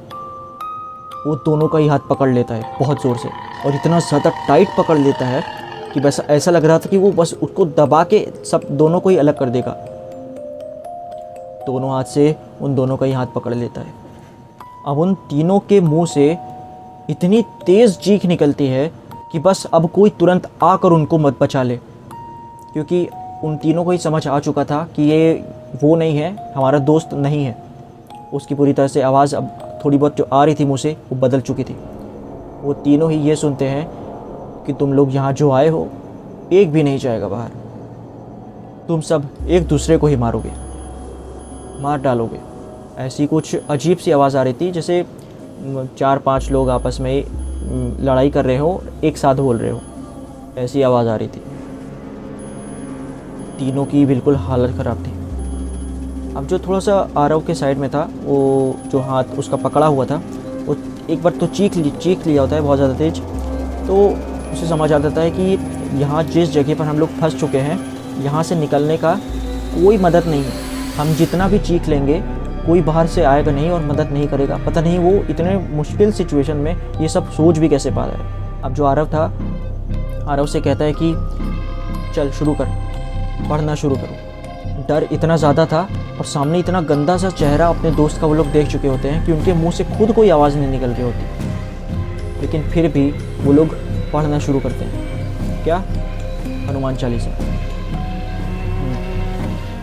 वो दोनों का ही हाथ पकड़ लेता है बहुत ज़ोर से, और इतना ज़्यादा टाइट पकड़ लेता है कि बस ऐसा लग रहा था कि वो बस उसको दबा के सब दोनों को ही अलग कर देगा। दोनों हाथ से उन दोनों का ही हाथ पकड़ लेता है। अब उन तीनों के मुंह से इतनी तेज़ चीख निकलती है कि बस अब कोई तुरंत आकर उनको मत बचा ले, क्योंकि उन तीनों को ही समझ आ चुका था कि ये वो नहीं है, हमारा दोस्त नहीं है। उसकी पूरी तरह से आवाज़ अब थोड़ी बहुत जो आ रही थी मुँह से वो बदल चुकी थी। वो तीनों ही ये सुनते हैं कि तुम लोग यहाँ जो आए हो एक भी नहीं जाएगा बाहर, तुम सब एक दूसरे को ही मारोगे, मार डालोगे। ऐसी कुछ अजीब सी आवाज़ आ रही थी, जैसे 4-5 लोग आपस में लड़ाई कर रहे हो, एक साथ बोल रहे हो, ऐसी आवाज़ आ रही थी। तीनों की बिल्कुल हालत ख़राब थी। अब जो थोड़ा सा आरव के साइड में था, वो जो हाथ उसका पकड़ा हुआ था, वो एक बार तो चीख लिया होता है बहुत ज़्यादा तेज, तो उसे समझ आ जाता है कि यहाँ जिस जगह पर हम लोग फंस चुके हैं, यहाँ से निकलने का कोई मदद नहीं है। हम जितना भी चीख लेंगे कोई बाहर से आएगा नहीं और मदद नहीं करेगा। पता नहीं वो इतने मुश्किल सिचुएशन में ये सब सोच भी कैसे पा रहा है। अब जो आरव था, आरव से कहता है कि चल शुरू कर, पढ़ना शुरू करो। डर इतना ज़्यादा था और सामने इतना गंदा सा चेहरा अपने दोस्त का वो लोग देख चुके होते हैं कि उनके मुंह से खुद कोई आवाज़ नहीं निकल रही होती, लेकिन फिर भी वो लोग पढ़ना शुरू करते हैं। क्या? हनुमान चालीसा।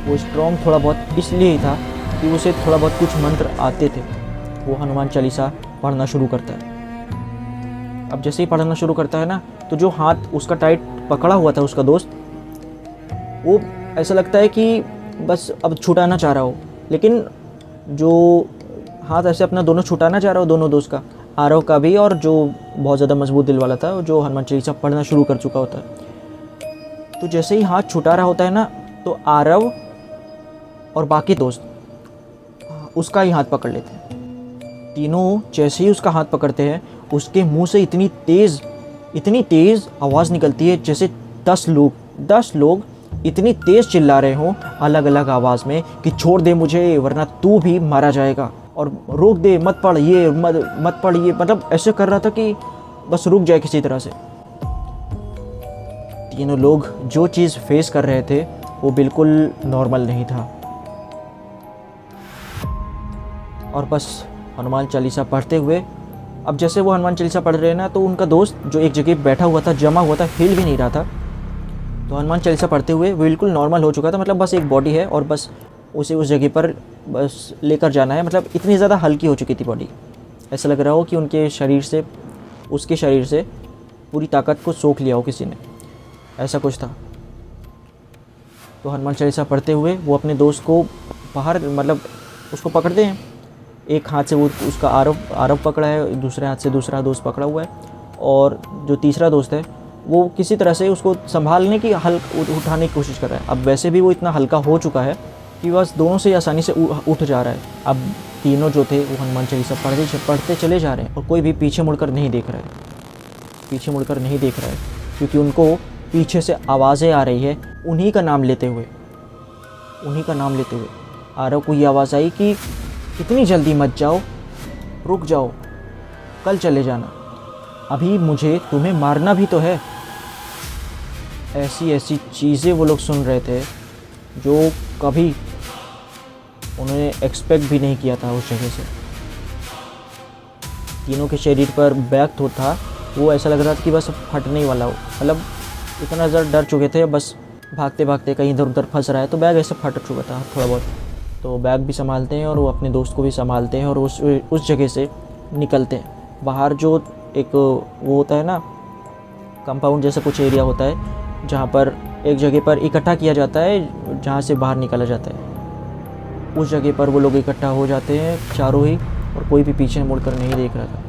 वो स्ट्रॉन्ग थोड़ा बहुत इसलिए ही था कि उसे थोड़ा बहुत कुछ मंत्र आते थे। वो हनुमान चालीसा पढ़ना शुरू करता है। अब जैसे ही पढ़ना शुरू करता है ना, तो जो हाथ उसका टाइट पकड़ा हुआ था उसका दोस्त, वो ऐसा लगता है कि बस अब छुटाना चाह रहा हो, लेकिन जो हाथ ऐसे अपना दोनों छुटाना चाह रहा हो, दोनों दोस्त का, आरव का भी और जो बहुत ज़्यादा मजबूत दिल वाला था, जो हनुमान चालीसा पढ़ना शुरू कर चुका होता है। तो जैसे ही हाथ छुटा रहा होता है ना, तो आरव और बाकी दोस्त उसका ही हाथ पकड़ लेते हैं। तीनों जैसे ही उसका हाथ पकड़ते हैं, उसके मुंह से इतनी तेज़ आवाज़ निकलती है जैसे 10 लोग इतनी तेज़ चिल्ला रहे हों अलग अलग आवाज़ में कि छोड़ दे मुझे वरना तू भी मारा जाएगा, और रोक दे, मत पढ़ ये, मत पढ़ ये। मतलब ऐसे कर रहा था कि बस रुक जाए किसी तरह से। तीनों लोग जो चीज़ फेस कर रहे थे वो बिल्कुल नॉर्मल नहीं था। और बस हनुमान चालीसा पढ़ते हुए, अब जैसे वो हनुमान चालीसा पढ़ रहे हैं ना, तो उनका दोस्त जो एक जगह बैठा हुआ था, जमा हुआ था, हिल भी नहीं रहा था। तो हनुमान चालीसा पढ़ते हुए बिल्कुल नॉर्मल हो चुका था। मतलब बस एक बॉडी है और बस उसे उस जगह पर बस लेकर जाना है। मतलब इतनी ज़्यादा हल्की हो चुकी थी बॉडी, ऐसा लग रहा हो कि उसके शरीर से पूरी ताकत को सोख लिया हो किसी ने, ऐसा कुछ था। तो हनुमान चालीसा पढ़ते हुए वो अपने दोस्त को बाहर, मतलब उसको पकड़ते हैं। एक हाथ से वो उसका आरव पकड़ा है, दूसरे हाथ से दूसरा दोस्त पकड़ा हुआ है, और जो तीसरा दोस्त है वो किसी तरह से उसको संभालने की उठाने की कोशिश कर रहा है। अब वैसे भी वो इतना हल्का हो चुका है कि बस दोनों से आसानी से उठ जा रहा है। अब तीनों जो थे वो हनुमान चालीसा पढ़ते चले जा रहे हैं और कोई भी पीछे मुड़कर नहीं देख रहा है, क्योंकि उनको पीछे से आवाज़ें आ रही है उन्हीं का नाम लेते हुए। आरव को ये आवाज़ आई कि इतनी जल्दी मत जाओ, रुक जाओ, कल चले जाना, अभी मुझे तुम्हें मारना भी तो है। ऐसी चीज़ें वो लोग सुन रहे थे जो कभी उन्होंने एक्सपेक्ट भी नहीं किया था उस जगह से। तीनों के शरीर पर बैग तो था, वो ऐसा लग रहा था कि बस फटने ही वाला हो। मतलब इतना ज़्यादा डर चुके थे, बस भागते भागते कहीं इधर उधर फंस रहा है, तो बैग ऐसे फट चुका था थोड़ा बहुत। तो बैग भी संभालते हैं और वो अपने दोस्त को भी संभालते हैं और उस जगह से निकलते हैं बाहर। जो एक वो होता है ना, कंपाउंड जैसा कुछ एरिया होता है जहाँ पर एक जगह पर इकट्ठा किया जाता है, जहाँ से बाहर निकला जाता है। उस जगह पर वो लोग इकट्ठा हो जाते हैं चारों ही, और कोई भी पीछे मुड़कर नहीं देख रहा था,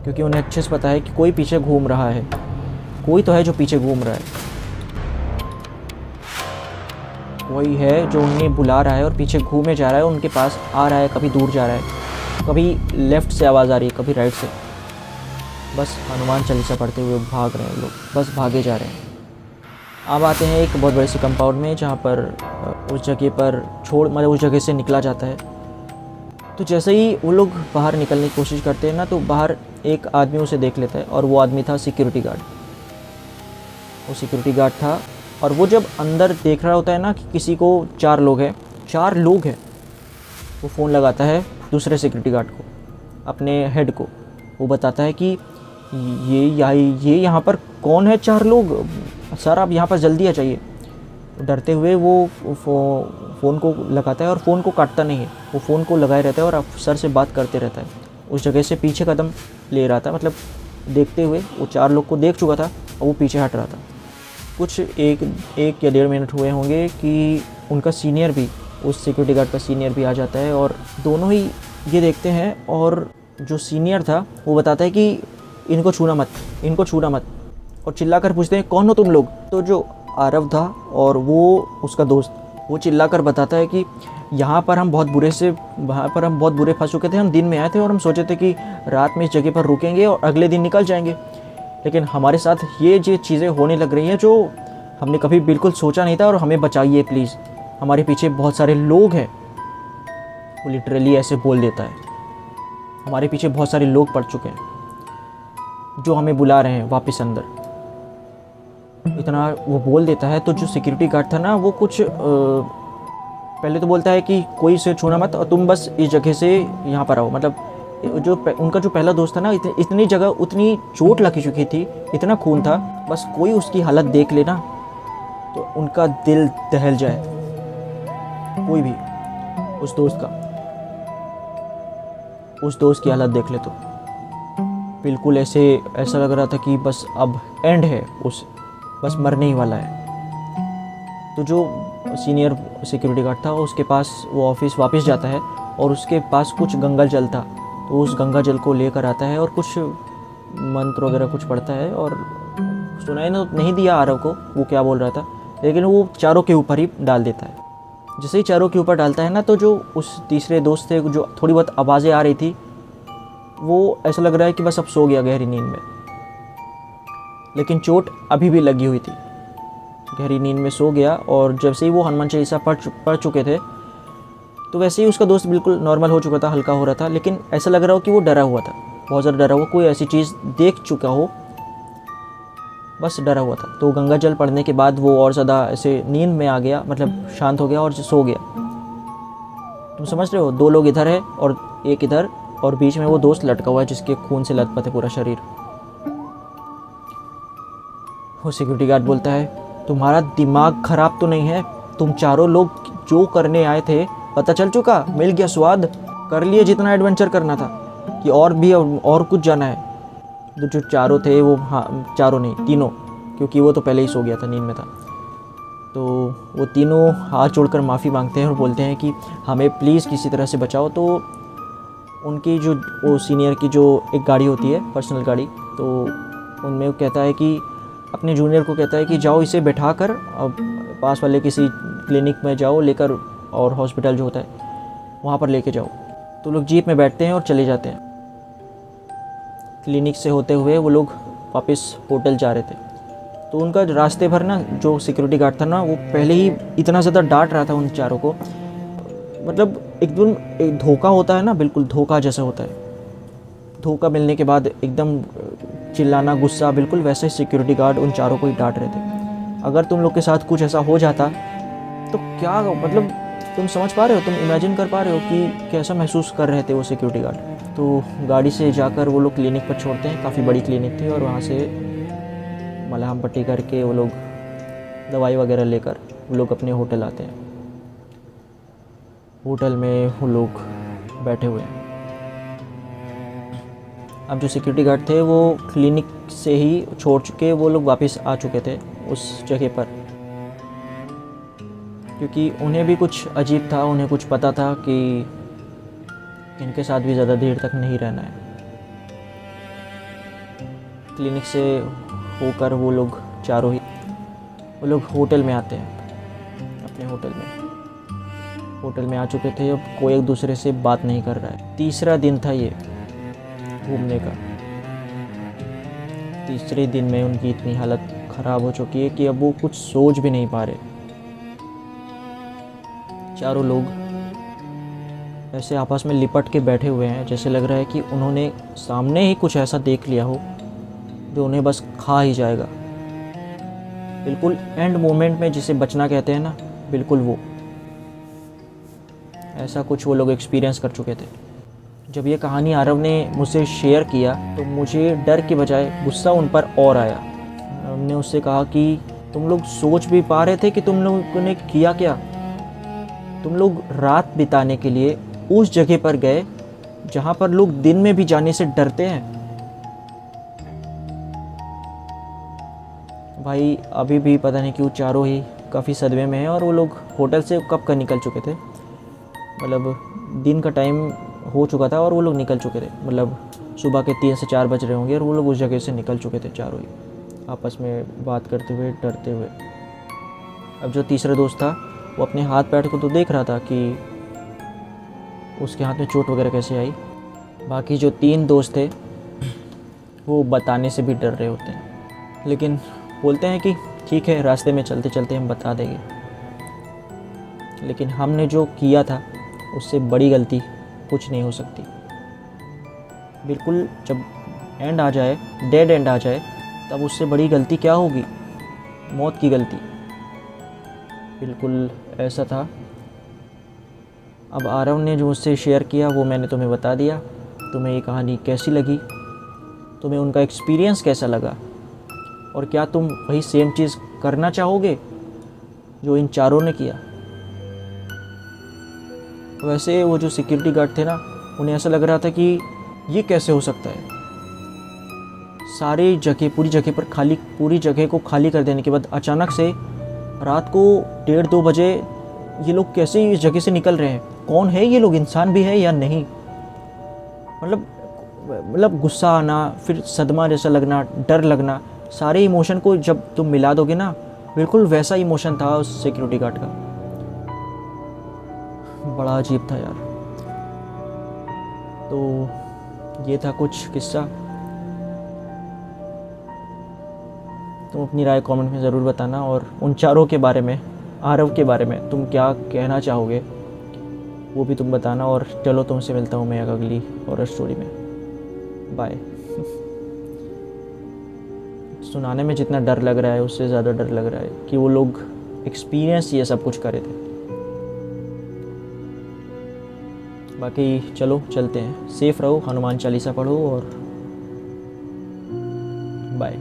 क्योंकि उन्हें अच्छे से पता है कि कोई पीछे घूम रहा है, कोई तो है जो पीछे घूम रहा है, वही है जो उन्हें बुला रहा है और पीछे घूमे जा रहा है, उनके पास आ रहा है, कभी दूर जा रहा है, कभी लेफ़्ट से आवाज़ आ रही है, कभी राइट से। बस हनुमान चालीसा पढ़ते हुए भाग रहे हैं लोग, बस भागे जा रहे हैं। अब आते हैं एक बहुत बड़े से कंपाउंड में, जहाँ पर उस जगह पर मतलब उस जगह से निकला जाता है। तो जैसे ही वो लोग बाहर निकलने की कोशिश करते हैं ना, तो बाहर एक आदमी उसे देख लेता है, और वो आदमी था सिक्योरिटी गार्ड। वो सिक्योरिटी गार्ड था, और वो जब अंदर देख रहा होता है ना कि किसी को 4 लोग हैं, वो फ़ोन लगाता है दूसरे सिक्योरिटी गार्ड को, अपने हेड को। वो बताता है कि ये यहाँ पर कौन है 4 लोग, सर आप यहाँ पर जल्दी आ जाइए। डरते हुए वो फ़ोन को लगाता है और फ़ोन को काटता नहीं है, वो फ़ोन को लगाए रहता है और अफसर से बात करते रहता है। उस जगह से पीछे कदम ले रहा था, मतलब देखते हुए वो 4 लोग को देख चुका था और वो पीछे हट रहा था। कुछ एक या 1.5 मिनट हुए होंगे कि उनका सीनियर भी, उस सिक्योरिटी गार्ड का सीनियर भी आ जाता है और दोनों ही ये देखते हैं। और जो सीनियर था वो बताता है कि इनको छूना मत, इनको छूना मत, और चिल्लाकर पूछते हैं कौन हो तुम लोग। तो जो आरव था और वो उसका दोस्त, वो चिल्लाकर बताता है कि यहाँ पर हम बहुत बुरे फंस चुके थे। हम दिन में आए थे और हम सोचे थे कि रात में इस जगह पर रुकेंगे और अगले दिन निकल जाएंगे, लेकिन हमारे साथ ये जो चीज़ें होने लग रही हैं जो हमने कभी बिल्कुल सोचा नहीं था, और हमें बचाइए प्लीज़, हमारे पीछे बहुत सारे लोग हैं। वो लिटरली ऐसे बोल देता है, हमारे पीछे बहुत सारे लोग पड़ चुके हैं जो हमें बुला रहे हैं वापस अंदर। इतना वो बोल देता है तो जो सिक्योरिटी गार्ड था ना, वो कुछ पहले तो बोलता है कि कोई इसे छूना मत और तुम बस इस जगह से यहाँ पर आओ। मतलब उनका जो पहला दोस्त था ना, इतनी जगह, उतनी चोट लग चुकी थी, इतना खून था, बस कोई उसकी हालत देख लेना तो उनका दिल दहल जाए। कोई भी उस दोस्त की हालत देख ले तो बिल्कुल ऐसा लग रहा था कि बस अब एंड है, बस मरने ही वाला है। तो जो सीनियर सिक्योरिटी गार्ड था उसके पास वो ऑफिस वापस जाता है और उसके पास कुछ गंगा जल था, तो उस गंगा जल को लेकर आता है और कुछ मंत्र वगैरह कुछ पढ़ता है। और सुनाई नहीं दिया आरव को वो क्या बोल रहा था, लेकिन वो चारों के ऊपर ही डाल देता है। जैसे ही चारों के ऊपर डालता है ना, तो जो उस तीसरे दोस्त थे, जो थोड़ी बहुत आवाज़ें आ रही थी, वो ऐसा लग रहा है कि बस अब सो गया गहरी नींद में, लेकिन चोट अभी भी लगी हुई थी। गहरी नींद में सो गया और जब से ही वो हनुमान चालीसा पढ़ चुके थे, तो वैसे ही उसका दोस्त बिल्कुल नॉर्मल हो चुका था, हल्का हो रहा था, लेकिन ऐसा लग रहा हो कि वो डरा हुआ था, बहुत ज़्यादा डरा हुआ, कोई ऐसी चीज़ देख चुका हो, बस डरा हुआ था। तो गंगा जल पढ़ने के बाद वो और ज़्यादा ऐसे नींद में आ गया, मतलब शांत हो गया और सो गया। तुम समझ रहे हो, 2 लोग इधर है और एक इधर, और बीच में वो दोस्त लटका हुआ है जिसके खून से लथपथ है पूरा शरीर। वो सिक्योरिटी गार्ड बोलता है, तुम्हारा दिमाग खराब तो नहीं है? तुम चारों लोग जो करने आए थे पता चल चुका, मिल गया स्वाद, कर लिए जितना एडवेंचर करना था, कि और भी और कुछ जाना है? तो जो चारों थे वो, हाँ चारों नहीं, तीनों, क्योंकि वो तो पहले ही सो गया था, नींद में था। तो वो तीनों हाथ जोड़कर माफ़ी मांगते हैं और बोलते हैं कि हमें प्लीज़ किसी तरह से बचाओ। तो उनकी जो वो सीनियर की जो एक गाड़ी होती है, पर्सनल गाड़ी, तो उनमें वो कहता है कि अपने जूनियर को कहता है कि जाओ इसे बैठा कर अब पास वाले किसी क्लिनिक में जाओ लेकर, और हॉस्पिटल जो होता है वहाँ पर लेके जाओ। तो लोग जीप में बैठते हैं और चले जाते हैं। क्लिनिक से होते हुए वो लोग वापस होटल जा रहे थे। तो उनका रास्ते भर ना, जो सिक्योरिटी गार्ड था ना, वो पहले ही इतना ज़्यादा डांट रहा था उन चारों को, मतलब एकदम एक धोखा होता है ना, बिल्कुल धोखा जैसा होता है। धोखा मिलने के बाद एकदम चिल्लाना, गुस्सा, बिल्कुल वैसे ही सिक्योरिटी गार्ड उन चारों को ही डांट रहे थे। अगर तुम लोग के साथ कुछ ऐसा हो जाता तो क्या, मतलब तुम समझ पा रहे हो, तुम इमेजिन कर पा रहे हो कि कैसा महसूस कर रहे थे वो सिक्योरिटी गार्ड। तो गाड़ी से जाकर वो लोग क्लिनिक पर छोड़ते हैं, काफ़ी बड़ी क्लिनिक थी, और वहाँ से मलहम पट्टी करके वो लोग दवाई वगैरह लेकर वो लोग अपने होटल आते हैं। होटल में वो लोग बैठे हुए हैं। अब जो सिक्योरिटी गार्ड थे वो क्लिनिक से ही छोड़ चुके, वो लोग वापस आ चुके थे उस जगह पर, क्योंकि उन्हें भी कुछ अजीब था, उन्हें कुछ पता था कि इनके साथ भी ज़्यादा देर तक नहीं रहना है। क्लिनिक से होकर वो लोग चारों ही, वो लोग होटल में आते हैं, अपने होटल में आ चुके थे। अब कोई एक दूसरे से बात नहीं कर रहा है। तीसरा दिन था ये घूमने का। तीसरे दिन में उनकी इतनी हालत ख़राब हो चुकी है कि अब वो कुछ सोच भी नहीं पा रहे। चारों लोग ऐसे आपस में लिपट के बैठे हुए हैं, जैसे लग रहा है कि उन्होंने सामने ही कुछ ऐसा देख लिया हो जो उन्हें बस खा ही जाएगा। बिल्कुल एंड मोमेंट में जिसे बचना कहते हैं ना, बिल्कुल वो ऐसा कुछ वो लोग एक्सपीरियंस कर चुके थे। जब ये कहानी आरव ने मुझसे शेयर किया तो मुझे डर के बजाय गुस्सा उन पर और आया। हमने उससे कहा कि तुम लोग सोच भी पा रहे थे कि तुम लोगों ने किया क्या? तुम लोग रात बिताने के लिए उस जगह पर गए जहाँ पर लोग दिन में भी जाने से डरते हैं। भाई अभी भी पता नहीं क्यों चारों ही काफ़ी सदमे में हैं, और वो लोग होटल से कब का निकल चुके थे। मतलब दिन का टाइम हो चुका था और वो लोग निकल चुके थे। मतलब सुबह के 3 से 4 बज रहे होंगे और वो लोग उस जगह से निकल चुके थे चारों ही, आपस में बात करते हुए, डरते हुए। अब जो तीसरा दोस्त था वो अपने हाथ पैर को तो देख रहा था कि उसके हाथ में चोट वगैरह कैसे आई। बाकी जो 3 दोस्त थे वो बताने से भी डर रहे होते हैं, लेकिन बोलते हैं कि ठीक है, रास्ते में चलते चलते हम बता देंगे। लेकिन हमने जो किया था उससे बड़ी गलती कुछ नहीं हो सकती। बिल्कुल जब एंड आ जाए, डेड एंड आ जाए, तब उससे बड़ी गलती क्या होगी? मौत की गलती। बिल्कुल ऐसा था। अब आरव ने जो मुझसे शेयर किया वो मैंने तुम्हें बता दिया। तुम्हें ये कहानी कैसी लगी? तुम्हें उनका एक्सपीरियंस कैसा लगा? और क्या तुम वही सेम चीज़ करना चाहोगे जो इन चारों ने किया? वैसे वो जो सिक्योरिटी गार्ड थे ना, उन्हें ऐसा लग रहा था कि ये कैसे हो सकता है। सारी जगह, पूरी जगह पर खाली, पूरी जगह को खाली कर देने के बाद अचानक से रात को 1:30-2 बजे ये लोग कैसे इस जगह से निकल रहे हैं? कौन है ये लोग? इंसान भी है या नहीं? मतलब गुस्सा आना, फिर सदमा जैसा लगना, डर लगना, सारे इमोशन को जब तुम मिला दोगे ना, बिल्कुल वैसा इमोशन था उस सिक्योरिटी गार्ड का। बड़ा अजीब था यार। तो ये था कुछ किस्सा। तुम अपनी राय कमेंट में ज़रूर बताना, और उन चारों के बारे में, आरव के बारे में तुम क्या कहना चाहोगे वो भी तुम बताना। और चलो, तुमसे मिलता हूँ मैं अगली हॉरर स्टोरी में। बाय। सुनाने में जितना डर लग रहा है उससे ज़्यादा डर लग रहा है कि वो लोग एक्सपीरियंस ये सब कुछ करे थे। बाकी चलो चलते हैं, सेफ रहो, हनुमान चालीसा पढ़ो, और बाय।